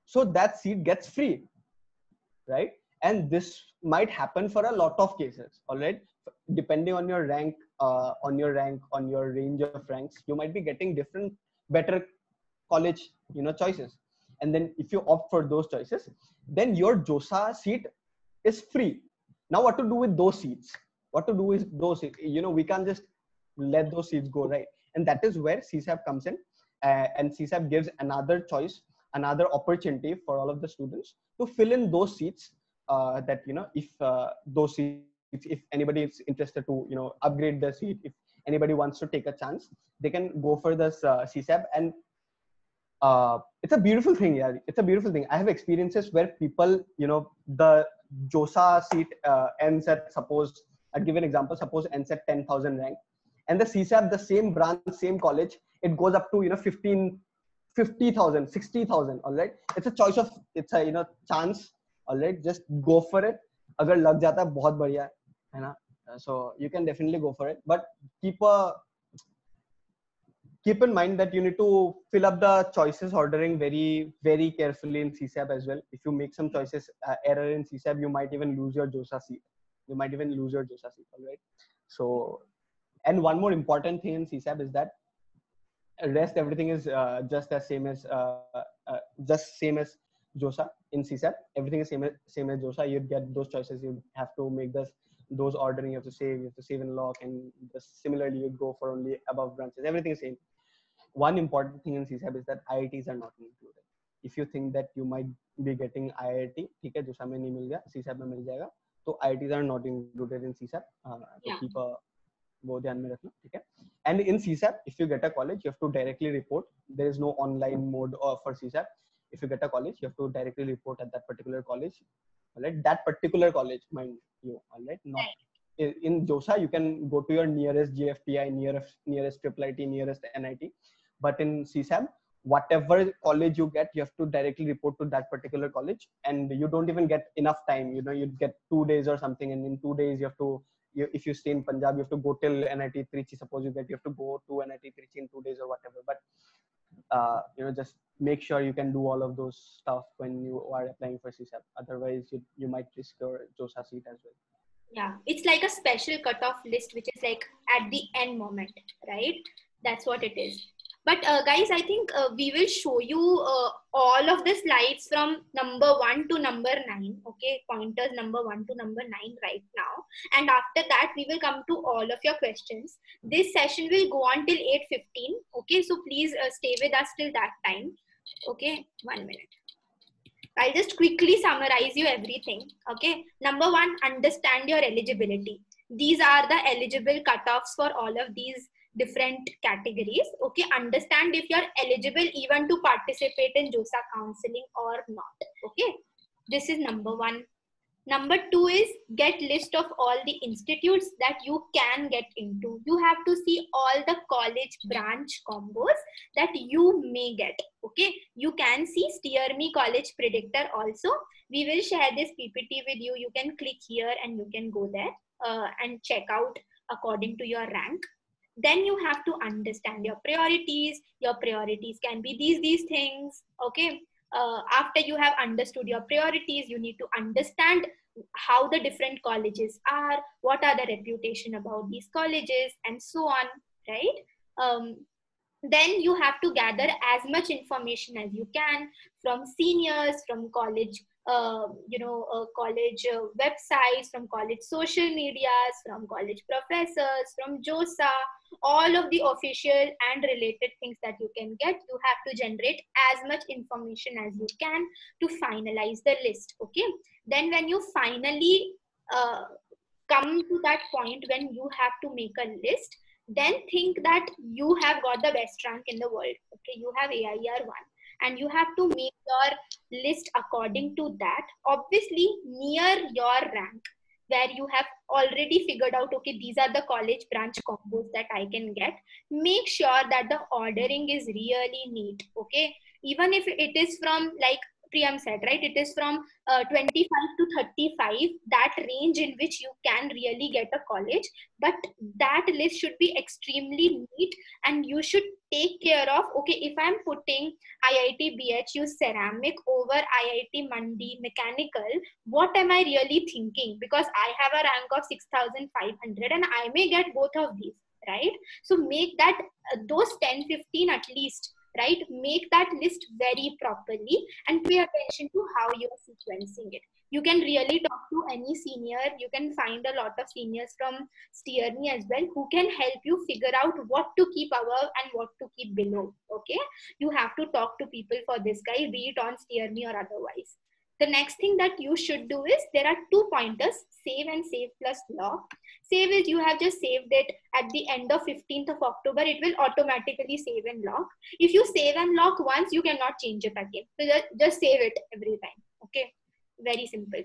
So that seat gets free, right? And this might happen for a lot of cases, all right? Depending on your rank, on your range of ranks, you might be getting different better college, choices. And then if you opt for those choices, then your JOSAA seat is free. Now what to do with those seats? What to do with those seats? We can't just let those seats go, right? And that is where CSAP comes in, and CSAP gives another choice, another opportunity for all of the students to fill in those seats, that if those seats, if anybody is interested to upgrade their seat, if anybody wants to take a chance, they can go for this CSAP. And it's a beautiful thing. Yeah, it's a beautiful thing. I have experiences where people, the JOSAA seat ends at, suppose, I'd give an example, suppose ends at 10,000 rank, and the CSAP, the same branch, same college, it goes up to 50,000, 60,000. All right, it's a choice of, it's a chance. All right, just go for it. Agar lag jata hai, bahut badhiya hai na? So you can definitely go for it, but keep in mind that you need to fill up the choices ordering very, very carefully in CSAP as well. If you make some choices error in CSAP, you might even lose your JOSAA seat. All right. So, and one more important thing in CSAP is that rest everything is just same as JOSAA in CSAP. Everything is same as JOSAA. You get those choices. You have to make those ordering. You have to save and lock, and similarly you go for only above branches. Everything is same. One important thing in CSAP is that IITs are not included. If you think that you might be getting IIT, ठीक है, JOSAA में नहीं मिल गया, CSAP में मिल जाएगा, तो IITs are not included in CSAP. So keep वो ध्यान में रखना, ठीक है? And in CSAP, if you get a college, you have to directly report. There is no online mode for CSAP. If you get a college, you have to directly report at that particular college. All right, that particular college, mind you. All right, not in JOSAA. You can go to your nearest GFTI, nearest IIIT, nearest NIT. But in CSAP, whatever college you get, you have to directly report to that particular college, and you don't even get enough time. You get 2 days or something, and in 2 days you have to. If you stay in Punjab, you have to go till NIT Trichy. Suppose you have to go to NIT Trichy in 2 days or whatever. But just make sure you can do all of those stuff when you are applying for CSAP. Otherwise, you might risk your JOSAA seat as well. Yeah, it's like a special cutoff list, which is like at the end moment, right? That's what it is. But guys, I think we will show you all of the slides from number 1 to number 9. Okay, pointers number 1 to number 9 right now. And after that, we will come to all of your questions. This session will go on till 8:15. Okay, so please stay with us till that time. Okay, 1 minute. I'll just quickly summarize you everything. Okay, number 1, understand your eligibility. These are the eligible cutoffs for all of these different categories. Okay, understand if you're eligible even to participate in JOSAA counseling or not. Okay, this is number 1. Number 2 is get list of all the institutes that you can get into. You have to see all the college branch combos that you may get. Okay, you can see Steer Me College Predictor also. We will share this PPT with you. You can click here and you can go there and check out according to your rank. Then you have to understand your priorities. Your priorities can be these things. Okay. After you have understood your priorities, you need to understand how the different colleges are, what are the reputation about these colleges, and so on, right? Then you have to gather as much information as you can from seniors, from college, college websites, from college social medias, from college professors, from JOSAA, all of the official and related things that you can get. You have to generate as much information as you can to finalize the list. Okay, then when you finally come to that point when you have to make a list, then think that you have got the best rank in the world. Okay, you have AIR 1 and you have to make your list according to that, obviously near your rank, where you have already figured out, okay, these are the college branch combos that I can get. Make sure that the ordering is really neat. Okay, even if it is from like Priyam said, right? It is from 25 to 35, that range in which you can really get a college. But that list should be extremely neat, and you should take care of, okay, if I'm putting IIT BHU ceramic over IIT Mandi mechanical, what am I really thinking? Because I have a rank of 6,500 and I may get both of these, right? So make that those 10, 15 at least, right? Make that list very properly and pay attention to how you're sequencing it. You can really talk to any senior. You can find a lot of seniors from Steerme as well who can help you figure out what to keep above and what to keep below. Okay, you have to talk to people for this, guy, be it on Steerme or otherwise. The next thing that you should do is, there are 2 pointers, save and save plus lock. Save is, you have just saved it at the end of 15th of October, it will automatically save and lock. If you save and lock once, you cannot change it again. So just save it every time. Okay, very simple.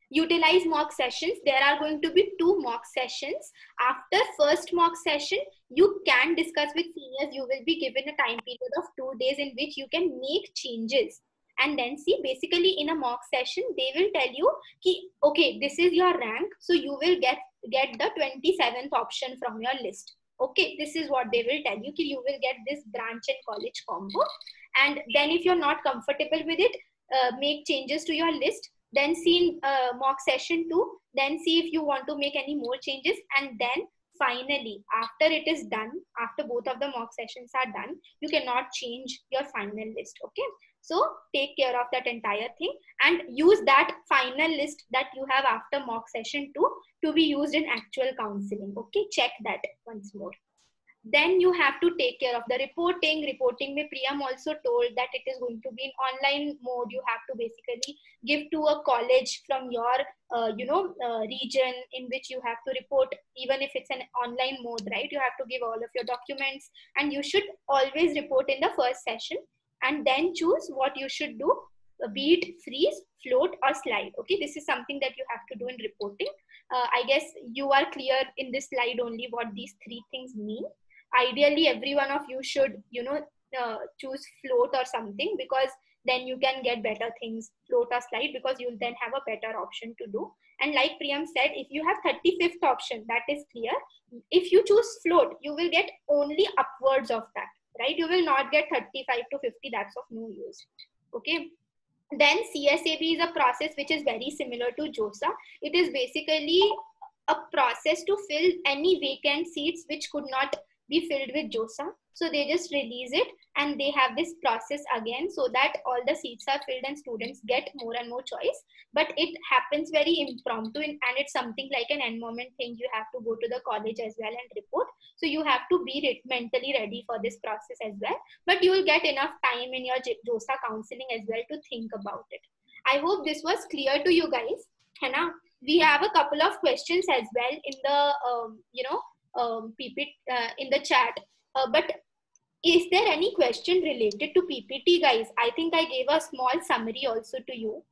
Utilize mock sessions. There are going to be 2 mock sessions. After first mock session, you can discuss with seniors. You will be given a time period of 2 days in which you can make changes. And then see, basically in a mock session, they will tell you, ki, okay, this is your rank. So you will get the 27th option from your list. Okay, this is what they will tell you, ki you will get this branch and college combo. And then if you're not comfortable with it, make changes to your list. Then see in mock session 2, then see if you want to make any more changes. And then finally, after it is done, after both of the mock sessions are done, you cannot change your final list. Okay, so take care of that entire thing and use that final list that you have after mock session 2 to be used in actual counseling. Okay, check that once more. Then you have to take care of the reporting. Reporting में Priyam also told that it is going to be in online mode. You have to basically give to a college from your region in which you have to report, even if it's an online mode, right? You have to give all of your documents, and you should always report in the first session and then choose what you should do, be it freeze, float or slide. Okay, this is something that you have to do in reporting. I guess you are clear in this slide only what these 3 things mean. Ideally, every one of you should, choose float or something, because then you can get better things, float or slide, because you'll then have a better option to do. And like Priyam said, if you have 35th option, that is clear. If you choose float, you will get only upwards of that, right? You will not get 35 to 50. That's of no use. Okay. Then CSAB is a process which is very similar to JOSAA. It is basically a process to fill any vacant seats which could not be filled with JOSAA. So they just release it and they have this process again so that all the seats are filled and students get more and more choice. But it happens very impromptu, and it's something like an end moment thing. You have to go to the college as well and report. So you have to be mentally ready for this process as well. But you will get enough time in your JOSAA counseling as well to think about it. I hope this was clear to you guys. Hana? We have a couple of questions as well in the PPT in the chat. But is there any question related to PPT, guys? I think I gave a small summary also to you.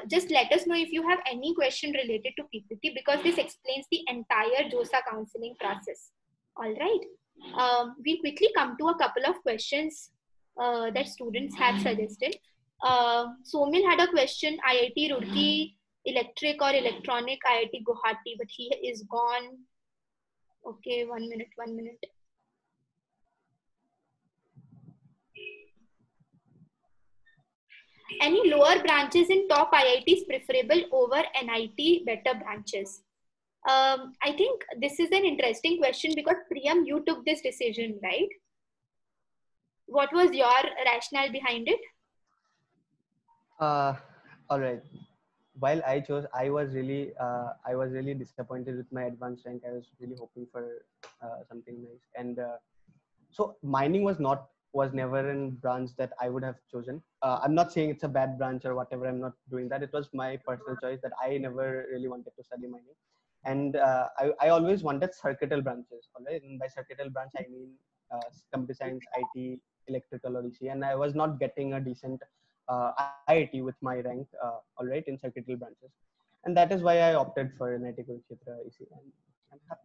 Just let us know if you have any question related to PPT, because this explains the entire JOSAA counseling process. All right. We'll quickly come to a couple of questions that students have suggested. Somil had a question, IIT Roorkee, electric or electronic, IIT Guwahati, but he is gone. Okay, 1 minute. Any lower branches in top IITs preferable over NIT better branches? I think this is an interesting question because Priyam, you took this decision, right? What was your rationale behind it? All right. While I chose, I was really disappointed with my advanced rank. I was really hoping for something nice, and so mining was never a branch that I would have chosen. I'm not saying it's a bad branch or whatever. I'm not doing that. It was my personal choice that I never really wanted to study mining, and I always wanted circuital branches. All right, and by circuital branch I mean computer science, IT, electrical, or EC, and I was not getting a decent IIT with my rank, all right, in circuital branches, and that is why I opted for NIT Kurukshetra EC. And I'm happy.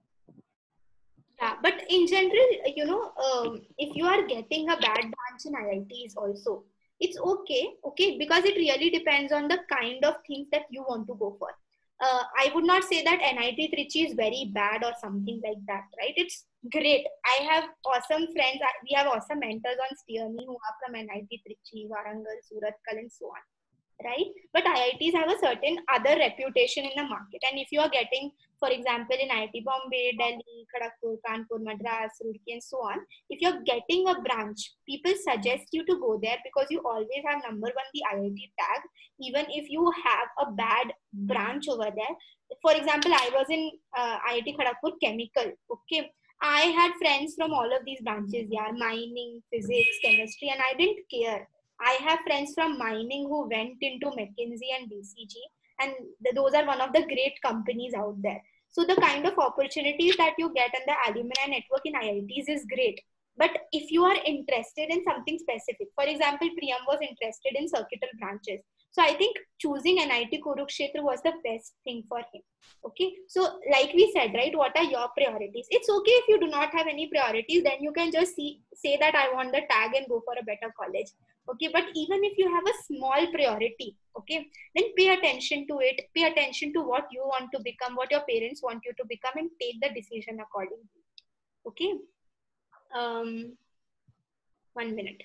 Yeah, but in general, if you are getting a bad branch in IITs also, It's okay, because it really depends on the kind of things that you want to go for. I would not say that NIT Trichy is very bad or something like that, right? It's great. I have awesome friends. We have awesome mentors on Steer Me who are from NIT Trichy, Warangal, Surathkal, and so on, right? But IITs have a certain other reputation in the market. And if you are getting, for example, in IIT Bombay, Delhi, Kharagpur, Kanpur, Madras, Roorkee, and so on, if you're getting a branch, people suggest you to go there because you always have number one, the IIT tag, even if you have a bad branch over there. For example, I was in IIT Kharagpur Chemical, okay? I had friends from all of these branches, yeah, mining, physics, chemistry, and I didn't care. I have friends from mining who went into McKinsey and BCG, and those are one of the great companies out there. So the kind of opportunities that you get in the alumni network in IITs is great. But if you are interested in something specific, for example, Priyam was interested in circuital branches. So I think choosing NIT Kurukshetra was the best thing for him. Okay. So like we said, right, what are your priorities? It's okay if you do not have any priorities, then you can just say that I want the tag and go for a better college. Okay, but even if you have a small priority, okay, then pay attention to it, pay attention to what you want to become, what your parents want you to become, and take the decision accordingly. Okay. 1 minute.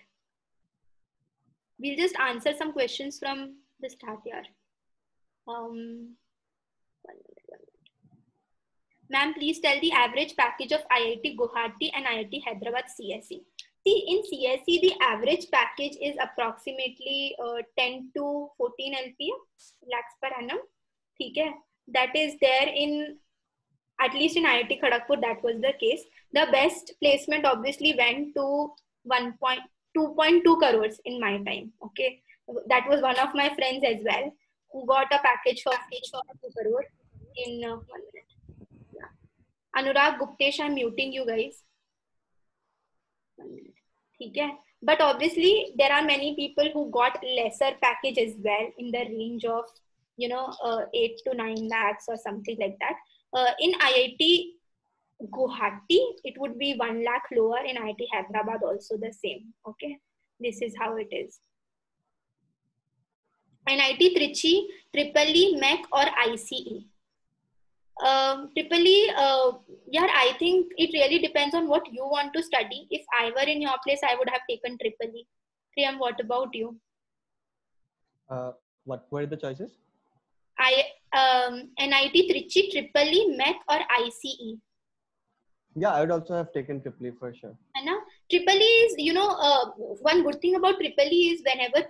We'll just answer some questions from the start here. 1 minute. Ma'am, please tell the average package of IIT Guwahati and IIT Hyderabad CSE. See, in CSE, the average package is approximately 10 to 14 LPA, lakhs per annum. Okay? That is there in, at least in IIT Kharagpur, that was the case. The best placement obviously went to 2.2 crores in my time. Okay? That was one of my friends as well, who got a package for 2 crore in 1 minute. Yeah. Anurag Guptesh, I'm muting you guys. 1 minute. Okay. But obviously, there are many people who got lesser package as well in the range of, 8 to 9 lakhs or something like that. In IIT Guwahati, it would be 1 lakh lower. In IIT Hyderabad, also the same. Okay. This is how it is. NIT Trichy, EEE, MEC, or ICE? Typically, yeah, I think it really depends on what you want to study. If I were in your place, I would have taken EEE. Priyam, what about you? What were the choices? NIT Trichy, EEE, MEC, or ICE? Yeah, I would also have taken EEE for sure. EEE is, one good thing about EEE is whenever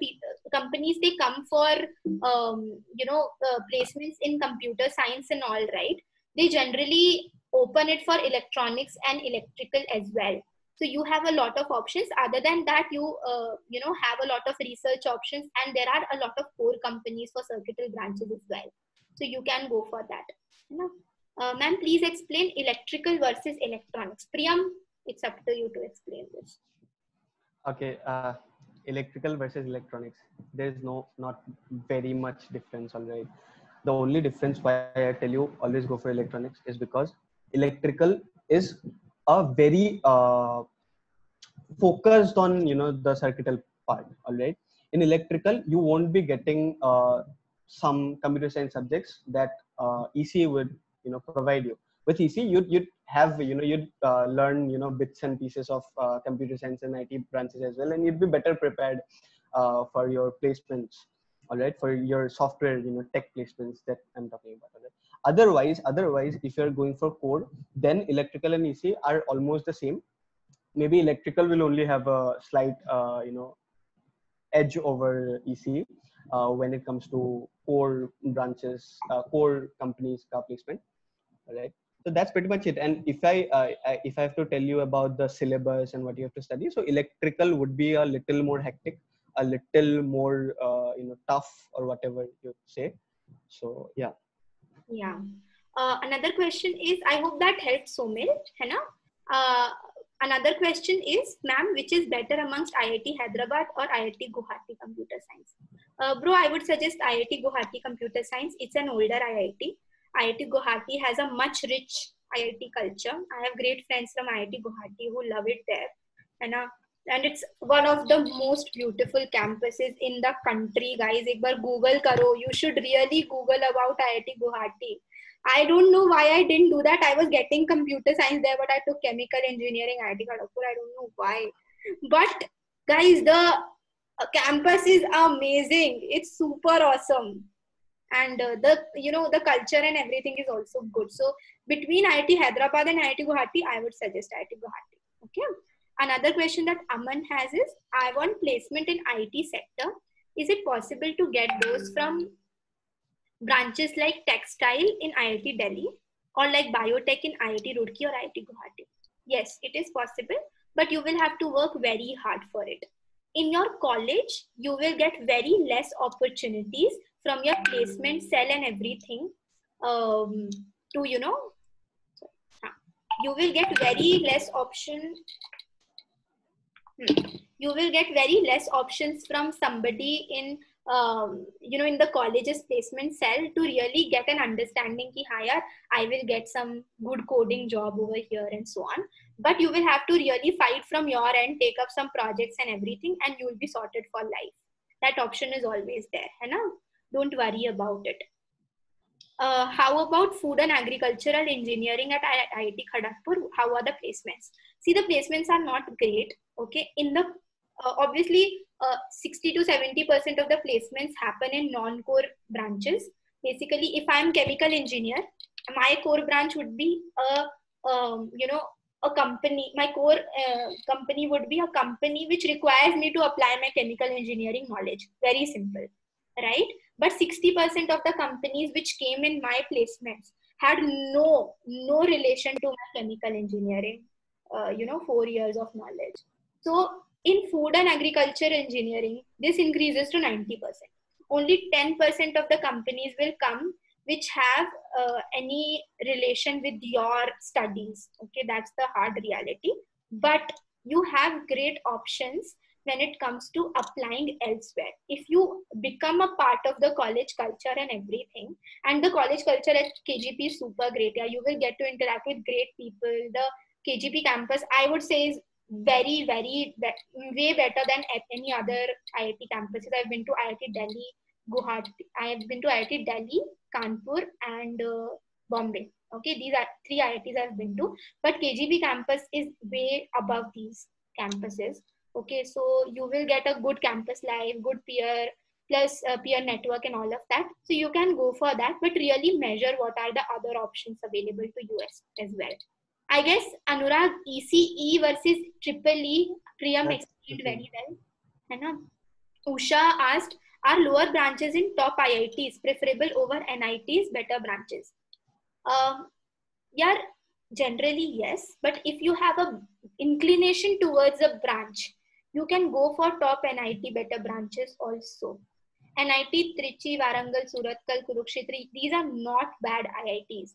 companies, they come for, placements in computer science and all, right? They generally open it for electronics and electrical as well. So you have a lot of options. Other than that, you have a lot of research options, and there are a lot of core companies for circuital branches as well. So you can go for that. Ma'am, please explain electrical versus electronics. Priyam, it's up to you to explain this. Okay, electrical versus electronics. There is not very much difference, all right. The only difference why I tell you always go for electronics is because electrical is a very focused on the circuital part, all right. In electrical, you won't be getting some computer science subjects that EC would provide you. With EC, you'd have you'd learn bits and pieces of computer science and IT branches as well, and you'd be better prepared for your placements, all right, for your software tech placements that I'm talking about, all right? Otherwise, if you're going for code, then electrical and EC are almost the same. Maybe electrical will only have a slight edge over EC when it comes to core branches, core companies placement, right? So that's pretty much it. And if I have to tell you about the syllabus and what you have to study, so electrical would be a little more hectic, a little more tough, or whatever you say. So yeah. Another question is, I hope that helps Somil, है ना? Another question is, ma'am, which is better amongst IIT Hyderabad or IIT Guwahati Computer Science? Bro, I would suggest IIT Guwahati Computer Science. It's an older IIT. IIT Guwahati has a much rich IIT culture. I have great friends from IIT Guwahati who love it there. and it's one of the most beautiful campuses in the country, guys. एक बार Google करो. You should really Google about IIT Guwahati. I don't know why I didn't do that. I was getting computer science there, but I took chemical engineering IIT Kharagpur. I don't know why. But guys, the campus is amazing. It's super awesome. And the culture and everything is also good. So between IIT Hyderabad and IIT Guwahati, I would suggest IIT Guwahati. Okay. Another question that Aman has is, I want placement in IT sector. Is it possible to get those from branches like textile in IIT Delhi or like biotech in IIT Roorkee or IIT Guwahati? Yes, it is possible, but you will have to work very hard for it. In your college, you will get very less opportunities from your placement cell and everything to, you will get very less option. You will get very less options from somebody in in the college's placement cell to really get an understanding ki higher I will get some good coding job over here and so on. But you will have to really fight from your end, take up some projects and everything, and you will be sorted for life. That option is always there, hai na? Don't worry about it. How about food and agricultural engineering at IIT Kharagpur? How are the placements? See, the placements are not great. Okay, in the obviously 60 to 70% of the placements happen in non-core branches. Basically, if I'm chemical engineer, my core branch would be a company. My core company would be a company which requires me to apply my chemical engineering knowledge. Very simple, right? But 60% of the companies which came in my placements had no relation to my chemical engineering 4 years of knowledge. So in food and agriculture engineering, this increases to 90%. Only 10% of the companies will come which have any relation with your studies. Okay, that's the hard reality. But you have great options when it comes to applying elsewhere. If you become a part of the college culture and everything, and the college culture at KGP is super great. Yeah, you will get to interact with great people. The KGP campus, I would say, is way better than at any other IIT campuses. I've been to IIT Delhi, Guwahati. I've been to IIT Delhi, Kanpur, and Bombay. Okay, these are 3 IITs I've been to. But KGP campus is way above these campuses. Okay, so you will get a good campus life, good peer, plus peer network and all of that. So you can go for that, but really measure what are the other options available to you as well. I guess, Anurag, ECE versus EEE, Priyam explained very well. Hai Usha asked, are lower branches in top IITs preferable over NITs, better branches? Yeah, generally yes. But if you have a inclination towards a branch, you can go for top NIT better branches also. NIT, Trichy, Warangal, Surathkal, Kurukshetra, these are not bad IITs.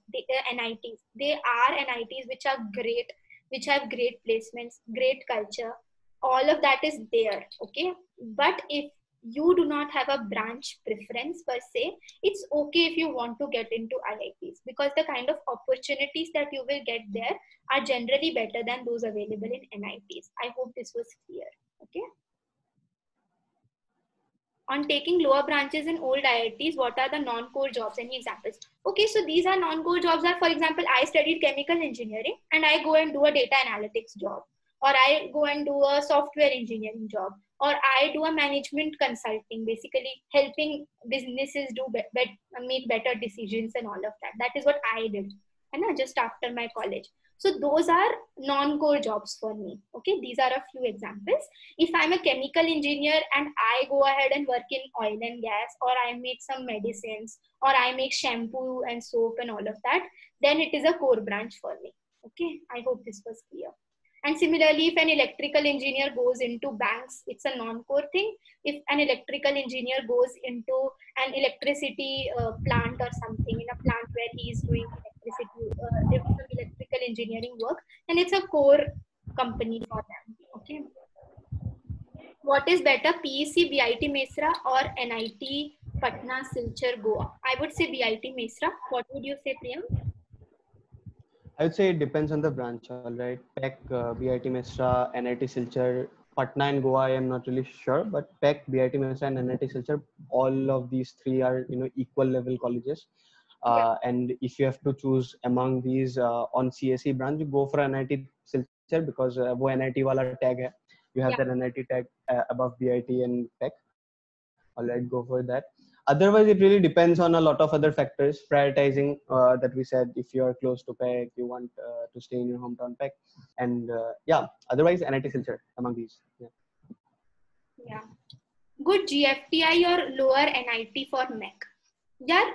NITs. They are NITs which are great, which have great placements, great culture. All of that is there, okay? But if you do not have a branch preference per se, it's okay if you want to get into IITs, because the kind of opportunities that you will get there are generally better than those available in NITs. I hope this was clear, okay? On taking lower branches in old IITs, what are the non-core jobs? Any examples? Okay, so these are non-core jobs are, for example, I studied chemical engineering and I go and do a data analytics job, or I go and do a software engineering job, or I do a management consulting, basically helping businesses do make better decisions and all of that. That is what I did, and just after my college. So those are non-core jobs for me. Okay, these are a few examples. If I'm a chemical engineer and I go ahead and work in oil and gas, or I make some medicines, or I make shampoo and soap and all of that, then it is a core branch for me. Okay, I hope this was clear. And similarly, if an electrical engineer goes into banks, it's a non-core thing. If an electrical engineer goes into an electricity plant or something, in a plant where he is doing electrical engineering work, then it's a core company for them. Okay. What is better, PEC, BIT Mesra, or NIT Patna, Silchar, Goa? I would say BIT Mesra. What would you say, Priyam? I would say it depends on the branch, all right. PEC, BIT Mesra, NIT Silchar, Patna and Goa, I am not really sure, but PEC, BIT Mesa, and NIT Silchar, all of these three are equal level colleges. And if you have to choose among these on CSE branch, you go for NIT Silchar because वो NIT वाला tag है. You have that NIT tag above BIT and PEC. All right, go for that. Otherwise, it really depends on a lot of other factors. Prioritizing that we said, if you are close to PEC, you want to stay in your hometown PEC, and otherwise NIT Silchar among these. Yeah. Good GFTI or lower NIT for MEC? Yeah.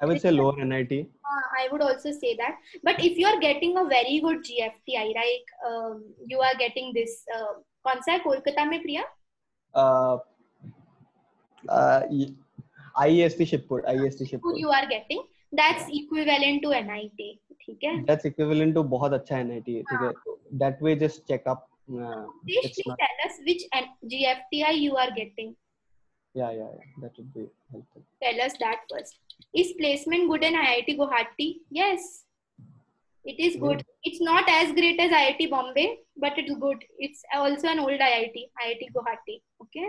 I would say lower NIT. I would also say that. But if you are getting a very good GFTI, like you are getting this, कौन सा है कोलकाता में प्रिया? IIST Shipur. You are getting, that's equivalent to NIT. ठीक है? That's equivalent to बहुत अच्छा NIT. ठीक है? That way, just check up. Please tell us which GFTI you are getting. Yeah, that would be helpful. Tell us that first. Is placement good in IIT Guwahati? Yes, it is good. It's not as great as IIT Bombay, but it's good. It's also an old IIT Guwahati. Okay.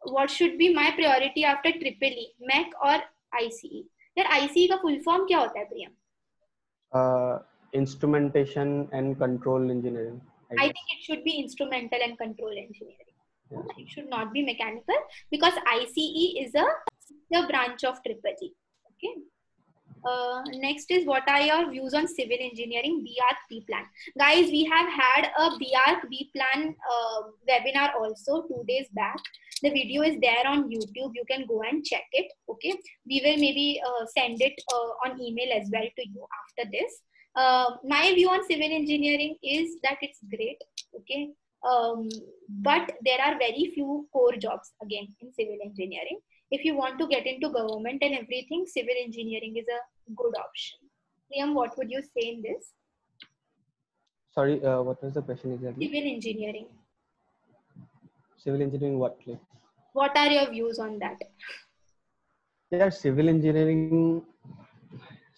What should be my priority after EEE, MEC or ICE? यार ICE का full form क्या होता है प्रियम? Instrumentation and Control Engineering. I think it should be Instrumental and Control Engineering. Yeah. It should not be mechanical because ICE is a branch of EEE. Okay. Next is, what are your views on civil engineering BArch B plan? Guys, we have had a BArch B plan webinar also 2 days back. The video is there on YouTube. You can go and check it. Okay. We will maybe send it on email as well to you after this. My view on civil engineering is that it's great. Okay. But there are very few core jobs again in civil engineering. If you want to get into government and everything, civil engineering is a good option. Liam, what would you say in this? Sorry, what was the question exactly? Civil engineering. Civil engineering, what? What are your views on that? Yeah, civil engineering.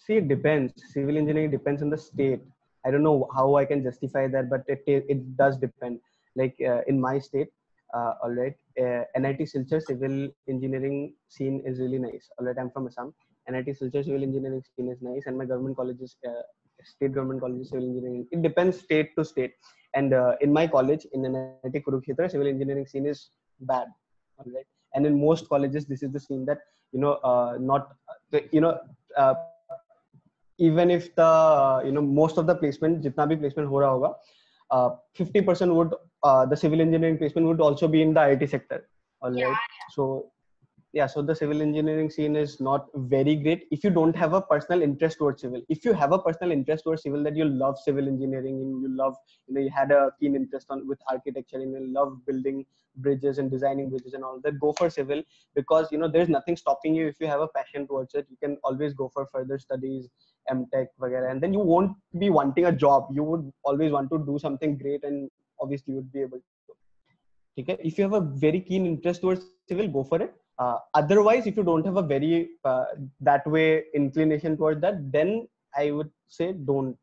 See, it depends. Civil engineering depends on the state. I don't know how I can justify that, but it does depend. Like in my state, all right, NIT Silchar civil engineering scene is really nice. All right, I'm from Assam. NIT Silchar civil engineering scene is nice, and my government colleges, state government colleges civil engineering. It depends state to state. And in my college, in NIT Kurukshetra, civil engineering scene is bad. All right, and in most colleges, this is the scene that even if the most of the placement, jitna bhi placement ho raha hoga, 50% would the civil engineering placement would also be in the IT sector. All right. Yeah. So the civil engineering scene is not very great if you don't have a personal interest towards civil. If you have a personal interest towards civil, that you love civil engineering and you love, you had a keen interest with architecture and you love building bridges and designing bridges and all that, go for civil, because there's nothing stopping you. If you have a passion towards it, you can always go for further studies, MTech, वगैरह, and then you won't be wanting a job. You would always want to do something great, and obviously you would be able to. Okay? If you have a very keen interest towards civil, go for it. Otherwise, if you don't have a very that way inclination towards that, then I would say don't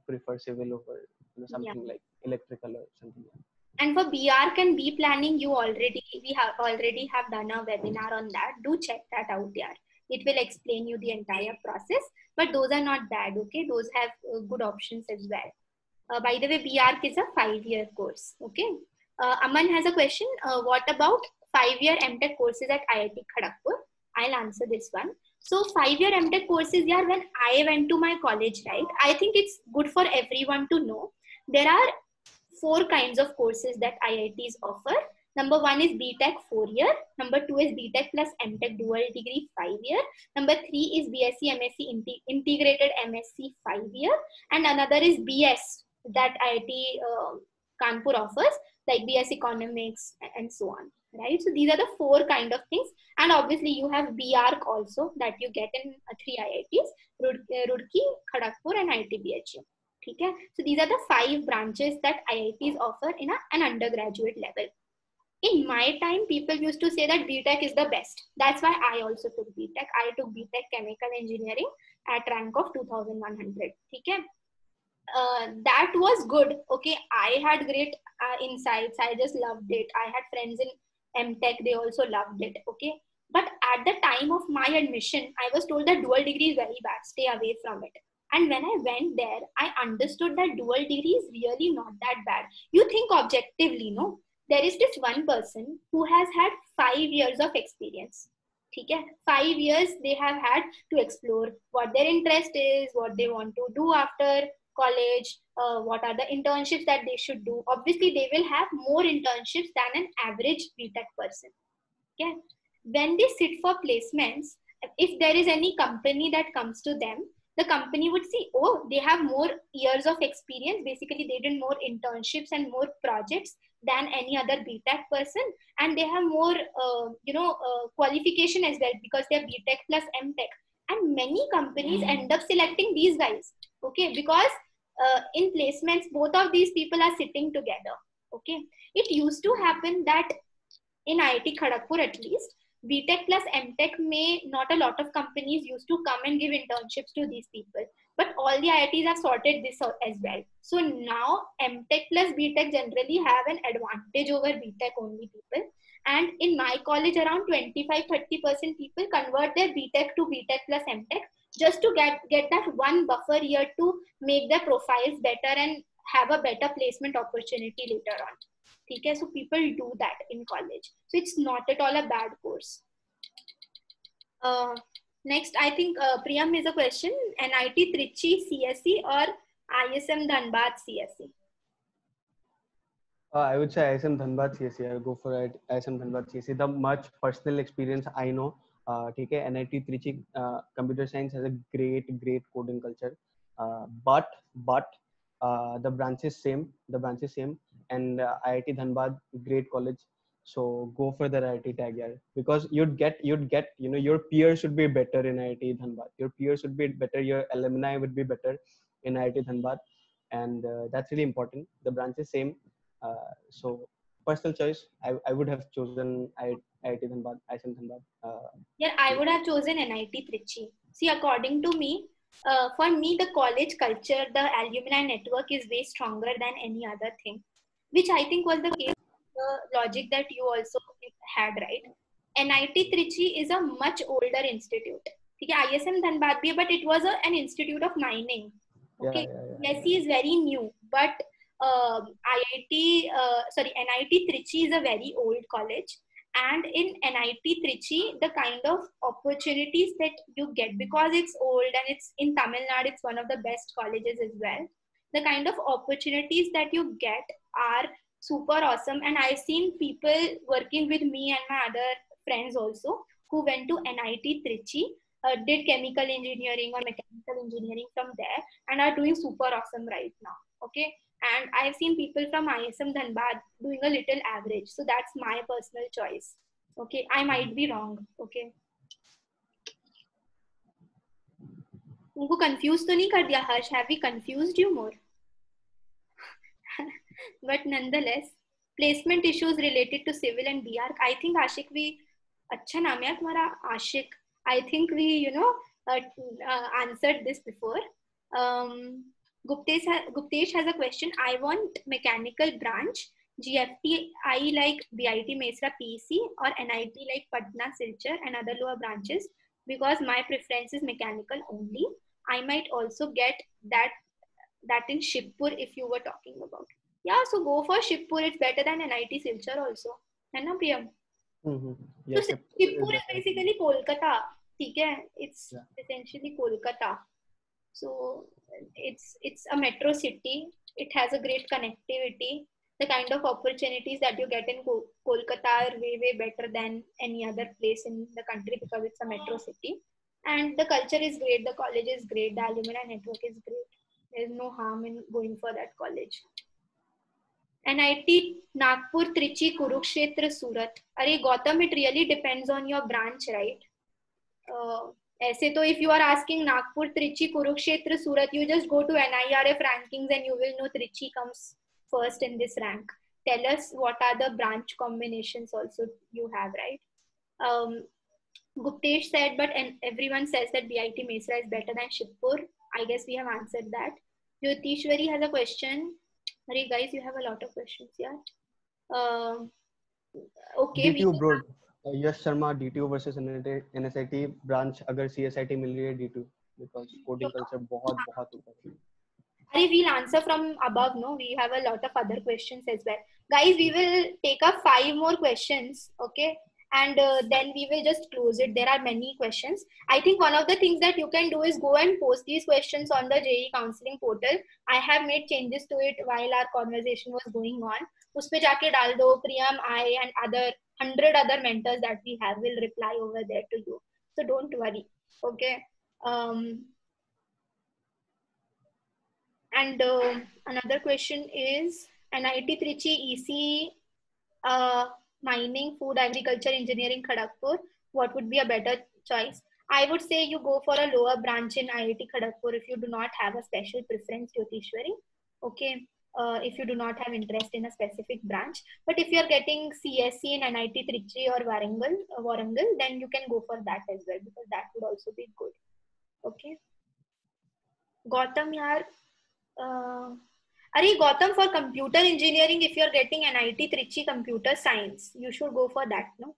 prefer civil over something like electrical or something like that. And for BArch and B planning, we already have done a webinar on that. Do check that out there. It will explain you the entire process, but those are not bad. Okay, those have good options as well. By the way, BArch is a 5-year course. Okay. Aman has a question. What about 5-year MTech courses at IIT Kharagpur? I'll answer this one. So 5-year MTech courses, when I went to my college, right, I think it's good for everyone to know. There are 4 kinds of courses that IITs offer. Number 1 is BTech 4-year. Number 2 is BTech plus MTech dual degree 5-year. Number 3 is BSc MSc integrated MSc 5-year. And another is BS that IIT Kanpur offers, like BS Economics and so on, right? So these are the 4 kind of things. And obviously you have BArch also that you get in 3 IITs, Roorkee, Kharagpur and IIT BHU. Okay? So these are the 5 branches that IITs offer in an undergraduate level. In my time, people used to say that BTech is the best. That's why I also took BTech. I took BTech Chemical Engineering at rank of 2100. Okay? that was good. Okay, I had great insights. I just loved it. I had friends in MTech, they also loved it. Okay, but at the time of my admission, I was told that dual degree is very bad, stay away from it. And when I went there, I understood that dual degree is really not that bad. You think objectively, no? There is this one person who has had 5 years of experience. Okay? 5 years they have had to explore what their interest is, what they want to do after college, what are the internships that they should do. Obviously, they will have more internships than an average BTech person. Okay? When they sit for placements, if there is any company that comes to them, the company would see, oh, they have more years of experience. Basically, they did more internships and more projects than any other BTech person, and they have more, qualification as well because they're BTech plus MTech. And many companies end up selecting these guys, okay, because in placements, both of these people are sitting together. Okay, it used to happen that in IIT Kharagpur at least, BTech plus MTech may not a lot of companies used to come and give internships to these people. But all the IITs have sorted this out as well. So now MTech plus BTech generally have an advantage over BTech only people. And in my college, around 25-30% people convert their BTech to BTech plus MTech just to get that one buffer year to make their profiles better and have a better placement opportunity later on. Okay, so people do that in college. So it's not at all a bad course. Next, I think Priyam is a question. NIT Trichy CSE or ISM Dhanbad CSE? I would say ISM Dhanbad CSE. I would go for it. ISM Dhanbad CSE. The much personal experience I know. Okay, NIT Trichy computer science has a great coding culture. But the branch is same. The branch is same. And IIT Dhanbad, great college. So go for the IIT tag, yeah. Because you'd get your peers should be better in IIT Dhanbad. Your peers should be better. Your alumni would be better in IIT Dhanbad, and that's really important. The branch is same. So personal choice, I would have chosen IIT Dhanbad, ISM Dhanbad. Yeah, I would have chosen NIT Trichy. See, according to me, for me, the college culture, the alumni network is way stronger than any other thing, which I think was the case, the logic that you also had, right? NIT Trichy is a much older institute. Okay, ISM Dhanbad bhi hai, but it was an institute of mining. Okay, SE is very new, but NIT Trichy is a very old college. And in NIT Trichy, the kind of opportunities that you get, because it's old and it's in Tamil Nadu, it's one of the best colleges as well. The kind of opportunities that you get are super awesome. And I've seen people working with me and my other friends also who went to NIT Trichy, did chemical engineering or mechanical engineering from there, and are doing super awesome right now. Okay. And I've seen people from ISM Dhanbad doing a little average. So that's my personal choice. Okay, I might be wrong. Okay. तुमको confused तो नहीं कर दिया हर्ष? Have we confused you more? But nonetheless, placement issues related to civil and BR. I think Ashik, we अच्छा नाम है तुम्हारा Ashik. I think we answered this before. Guptesh has a question. I want mechanical branch, GFTI like BIT Mesra PEC or NIT like Patna Silchar and other lower branches because my preference is mechanical only. I might also get that in Shibpur if you were talking about. Yeah, so go for Shibpur. It's better than NIT Silchar also. है ना Priyam? Yes, so Shibpur is basically Kolkata. It's essentially Kolkata. So it's a metro city. It has a great connectivity. The kind of opportunities that you get in Kolkata are way better than any other place in the country because it's a metro city. And the culture is great. The college is great. The alumni network is great. There's no harm in going for that college. NIT Nagpur, Trichy, Kurukshetra, Surat. Arey Gautam, it really depends on your branch, right? ऐसे तो if you are asking Nagpur, Trichy, Kurukshetra, Surat, you just go to NIRF rankings and you will know Trichy comes first in this rank. Tell us what are the branch combinations also you have, right? Guptesh said, but everyone says that BIT Mesra is better than Shibpur. I guess we have answered that. Jyotishwari has a question. Hey guys, you have a lot of questions, yeah. Okay, we DTU bro, Yash Sharma, DTU versus NSIT branch अगर CSIT मिल रही है DTU because coding culture बहुत बहुत ऊपर है. we'll answer from above. No, we have a lot of other questions as well, guys. We will take up 5 more questions, okay, and then we will just close it. There are many questions. I think one of the things that you can do is go and post these questions on the JEE Counselling portal. I have made changes to it while our conversation was going on. उसपे जाके डाल दो. Priyam, I and other 100 other mentors that we have will reply over there to you. So don't worry, okay. And another question is NIT Trichy, EC, mining, food, agriculture, engineering, Kharagpur. What would be a better choice? I would say you go for a lower branch in IIT Kharagpur if you do not have a special preference, Jyotishwari. Okay. If you do not have interest in a specific branch. But if you're getting CSC in NIT Trichy or Warangal, then you can go for that as well because that would also be good. Okay. Gautam, yaar. Gautam, for computer engineering, if you're getting NIT Trichy computer science, you should go for that, no?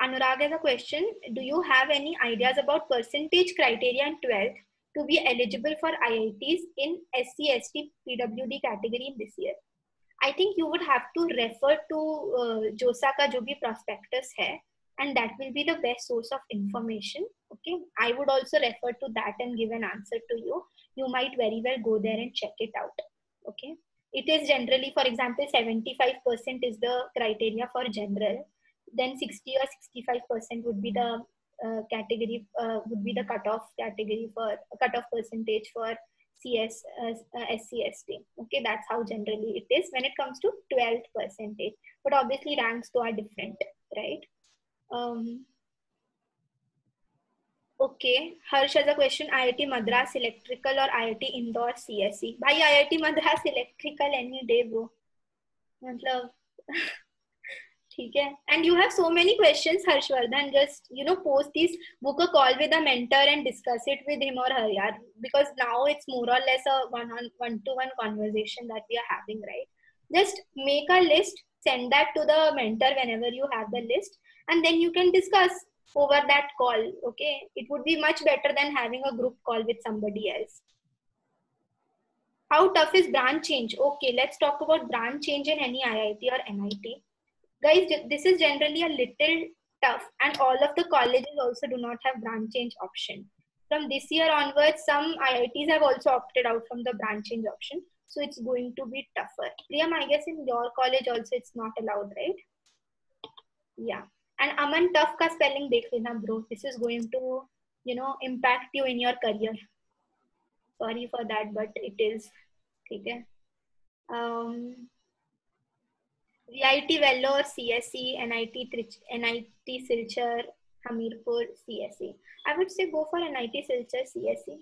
Anurag has a question. Do you have any ideas about percentage criteria in 12th to be eligible for IITs in SC, ST, PWD category this year? I think you would have to refer to JOSAA का जो भी prospectus है, and that will be the best source of information. Okay, I would also refer to that and give an answer to you. You might very well go there and check it out. Okay, it is generally, for example, 75% is the criteria for general, then 60 or 65% would be the category, would be the cutoff category for cutoff percentage for CS, SCST. Okay, that's how generally it is when it comes to 12th percentage. But obviously ranks though are different, right? Okay, Harsh has a question. IIT Madras Electrical or IIT Indore CSE? Bhai, IIT Madras Electrical any day, bro. मतलब ठीक है. And you have so many questions, Harshvardhan. Just post these, book a call with a mentor and discuss it with him or her, yaar. Because now it's more or less a one-to-one conversation that we are having, right? Just make a list, send that to the mentor whenever you have the list, and then you can discuss over that call. Okay, it would be much better than having a group call with somebody else. How tough is branch change? Okay, let's talk about branch change in any IIT or NIT. Guys, this is generally a little tough, and all of the colleges also do not have branch change option. From this year onwards, some IITs have also opted out from the branch change option, so it's going to be tougher. Priyam, I guess in your college also it's not allowed, right? Yeah. And Aman, tough ka spelling dekh lena, bro. This is going to, impact you in your career. Sorry for that, but it is. Okay. VIT Vellore, CSE, NIT Silchar, Hamirpur, CSE. I would say go for NIT Silchar, CSE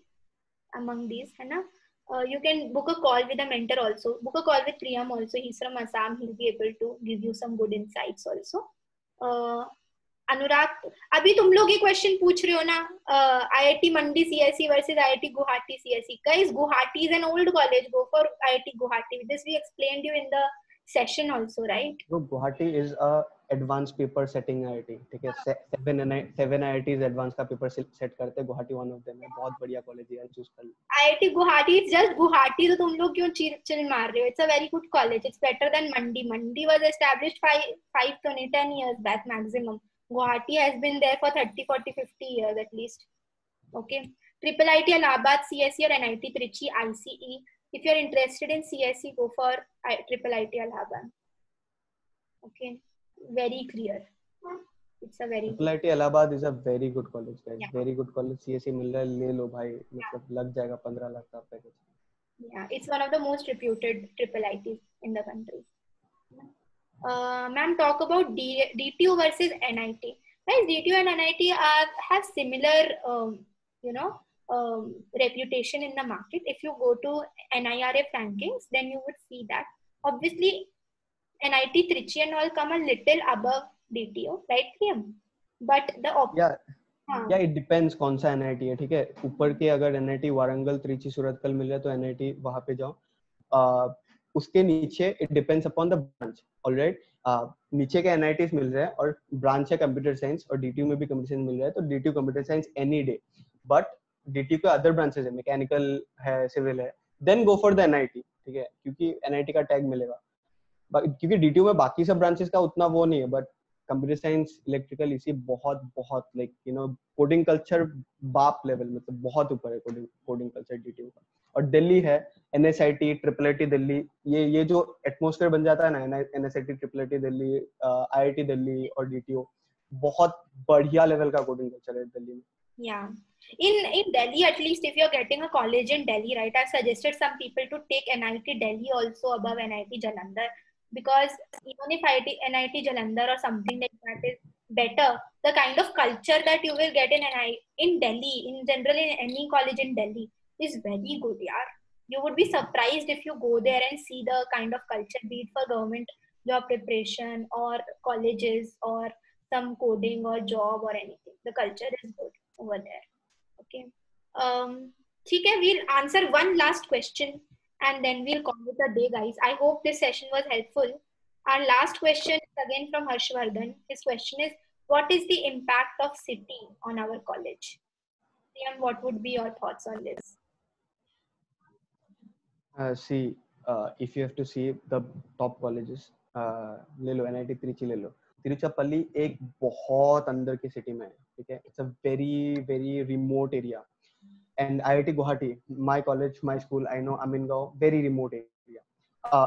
among these. है ना? You can book a call with a mentor also. Book a call with Priyam also. He's from Assam. He'll be able to give you some good insights also. अनुराग, अभी तुम लोग ये question पूछ रहे हो ना, IIT Mandi CSE versus IIT Guwahati CSE. Guys, Guwahati is an old college. Go for IIT Guwahati. This we explained you in the session also, right? So Guwahati is a advanced paper setting IIT. ठीक है, seven IITs advanced का paper set करते हैं. Guwahati one of them है. बहुत बढ़िया college है, choose कर लो. IIT Guwahati is just Guwahati, तो तुम लोग क्यों चिल मार रहे हो? It's a very good college. It's better than Mandi. Mandi was established 10 years back maximum. Guwahati has been there for 30, 40, 50 years at least. Okay. IIIT Allahabad, CSE or NIT Trichy, ICE. If you're interested in CSE, go for IIIT Allahabad. Okay. Very clear. It's a very IIIT Allahabad is a very good college, guys. Yeah. Very good college. CSE मिल रहा है, ले लो भाई. मतलब लग जाएगा 15 लाख का package. Yeah, it's one of the most reputed IIITs in the country. Ma'am, talk about DTU versus NIT. Guys, DTU and NIT have similar, reputation in the market. If you go to NIRF rankings, then you would see that. Obviously, NIT Trichy and all come a little above DTU, right, Priyam? But the Yeah. हाँ. या it depends कौन सा NIT है, ठीक है. ऊपर के अगर एनआईटी वारंगल, त्रिची, सूरतकल मिल रहा है तो एनआईटी वहां पे जाओ. उसके नीचे it depends upon the branch. Alright, नीचे के एनआईटीज मिल रहे हैं और ब्रांच है कंप्यूटर साइंस और डीटीयू में भी कंप्यूटर साइंस मिल रहा है तो DTU computer science any day. But DTU के अदर ब्रांचेस है, मैकेनिकल है, सिविल है, then go for the NIT, ठीक है, क्योंकि एनआईटी का टैग मिलेगा. क्योंकि डीटीयू में बाकी सब ब्रांचेस का उतना वो नहीं है, बट कंप्यूटर साइंस, इलेक्ट्रिकल, इसी बहुत बहुत लाइक कोडिंग कल्चर बाप लेवल, मतलब बहुत ऊपर है कोडिंग कल्चर डीटीयू का. और दिल्ली है, एनएसआईटी, ट्रिपल आईटी दिल्ली, ये जो एटमॉस्फेयर बन जाता है ना, NSIT, triple IT Delhi, IIT Delhi और डीटीयू, बहुत बढ़िया लेवल का कोडिंग कल्चर है दिल्ली में. Yeah. In Delhi, at least if you're getting a college in Delhi, right, I've suggested some people to take NIT Delhi also above NIT Jalandhar, because even if NIT Jalandhar or something like that is better, the kind of culture that you will get in Delhi, in general in any college in Delhi, is very good, yaar. You would be surprised if you go there and see the kind of culture, be it for government job preparation or colleges or some coding or job or anything. The culture is good over there. Okay. ठीक है, we'll answer one last question and then we'll call it a day, guys. I hope this session was helpful. Our last question is again from Harshvardhan. His question is, what is the impact of city on our college? Priyan, what would be your thoughts on this? See, if you have to see the top colleges, ले लो NIT Trichy, ले लो तिरुचिरापल्ली, एक बहुत अंदर की city में है, ठीक है. It's a very very remote area. And IIT Guwahati, my college, my school, I know, Amingaon, very remote area.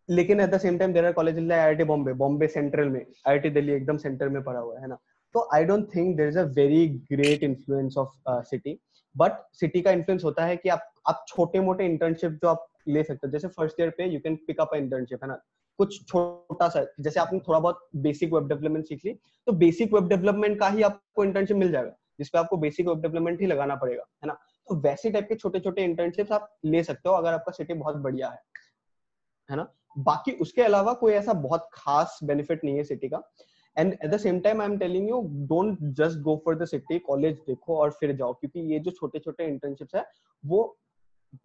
लेकिन at the same time there are colleges like IIT Bombay central में, आईआईटी दिल्ली एकदम सेंटर में पड़ा हुआ है ना. तो I don't think there is a very great influence of city. But city का इन्फ्लुएंस होता है कि आप छोटे मोटे इंटर्नशिप जो आप ले सकते हो, जैसे फर्स्ट ईयर पे you can pick up a internship, है ना, कुछ छोटा सा, जैसे आपने थोड़ा बहुत बेसिक वेब डेवलपमेंट सीख ली तो बेसिक वेब डेवलपमेंट का ही आपको इंटर्नशिप मिल जाएगा, जिसपे आपको बेसिक वेब डेवलपमेंट ही लगाना पड़ेगा, है ना. तो वैसे टाइप के छोटे छोटे इंटर्नशिप्स आप ले सकते हो अगर आपका सिटी बहुत बढ़िया है ना. बाकी उसके अलावा कोई ऐसा बहुत खास बेनिफिट नहीं है सिटी का. And eight the same time I am telling you, don't just go for the city, college देखो और फिर जाओ, क्योंकि ये जो छोटे छोटे इंटर्नशिप्स है वो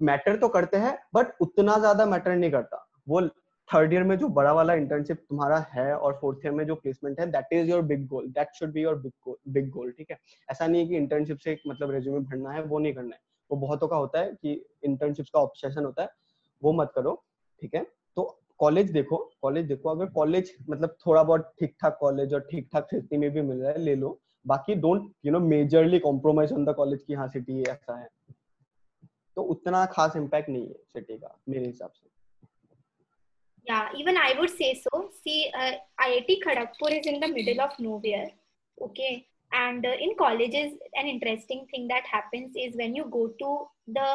मैटर तो करते हैं बट उतना ज्यादा मैटर नहीं करता. वो थर्ड ईयर में जो बड़ा वाला इंटर्नशिप तुम्हारा है और फोर्थ ईयर में जो प्लेसमेंट है, that is your big goal, that should be your big goal, ठीक है. ऐसा नहीं है कि इंटर्नशिप से मतलब रेज्यूमे भरना है, वो नहीं करना है. वो बहुतों का होता है कि इंटर्नशिप्स का ऑब्सेशन होता है, वो मत करो, ठीक है. तो कॉलेज देखो, अगर कॉलेज मतलब थोड़ा बहुत ठीक ठाक कॉलेज और ठीक ठाक सिटी में भी मिल रहा है, ले लो. बाकी don't majorly compromise on the college की हाँ सिटी ऐसा है. तो उतना खास इम्पैक्ट नहीं है सिटी का मेरे हिसाब से. Yeah, even I would say so. See, IIT Kharagpur is in the middle of nowhere. Okay. And in colleges, an interesting thing that happens is when you go to the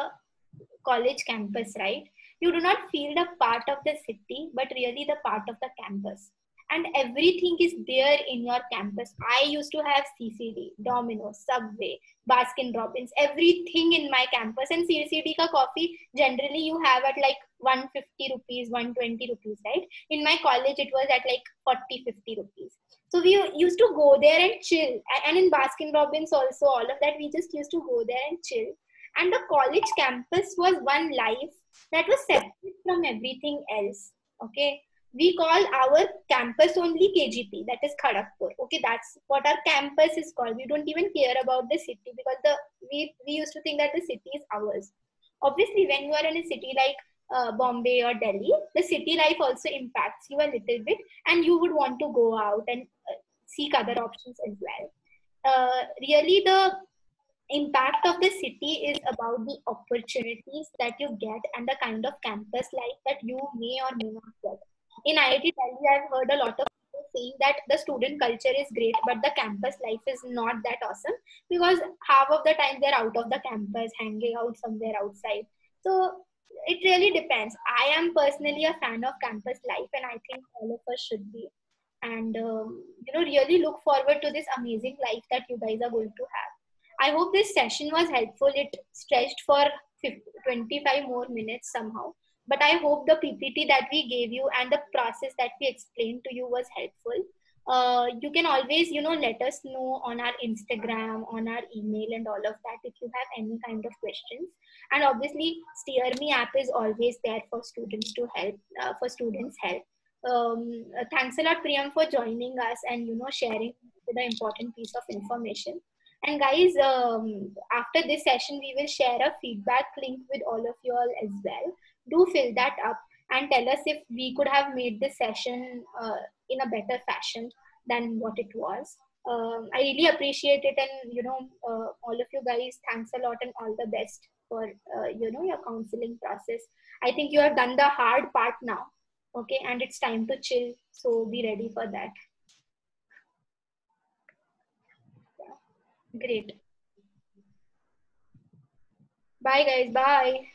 college campus, right? You do not feel the part of the city, but really the part of the campus. And everything is there in your campus. I used to have CCD, Domino's, Subway, Baskin Robbins, everything in my campus. And CCD ka coffee generally you have at like 150 rupees, 120 rupees, right? In my college, it was at like 40, 50 rupees. So we used to go there and chill. And in Baskin Robbins also, all of that, we just used to go there and chill. And the college campus was one life that was separate from everything else. Okay. We call our campus only KGP, that is Kharagpur. Okay, that's what our campus is called. We don't even care about the city because we used to think that the city is ours. Obviously, when you are in a city like Bombay or Delhi, the city life also impacts you a little bit, and you would want to go out and seek other options as well. Really, the impact of the city is about the opportunities that you get and the kind of campus life that you may or may not get. In IIT Delhi, I've heard a lot of people saying that the student culture is great, but the campus life is not that awesome because half of the time they're out of the campus, hanging out somewhere outside. So it really depends. I am personally a fan of campus life, and I think all of us should be. And really look forward to this amazing life that you guys are going to have. I hope this session was helpful. It stretched for 25 more minutes somehow. But I hope the PPT that we gave you and the process that we explained to you was helpful. You can always, let us know on our Instagram, on our email, and all of that if you have any kind of questions. And obviously, Steer Me app is always there for students to help, help. Thanks a lot, Priyam, for joining us and sharing the important piece of information. And guys, after this session, we will share a feedback link with all of you all as well. Do fill that up and tell us if we could have made this session in a better fashion than what it was. I really appreciate it, and all of you guys, thanks a lot and all the best for your counseling process. I think you have done the hard part now, okay, and it's time to chill. So be ready for that. Yeah. Great. Bye guys. Bye.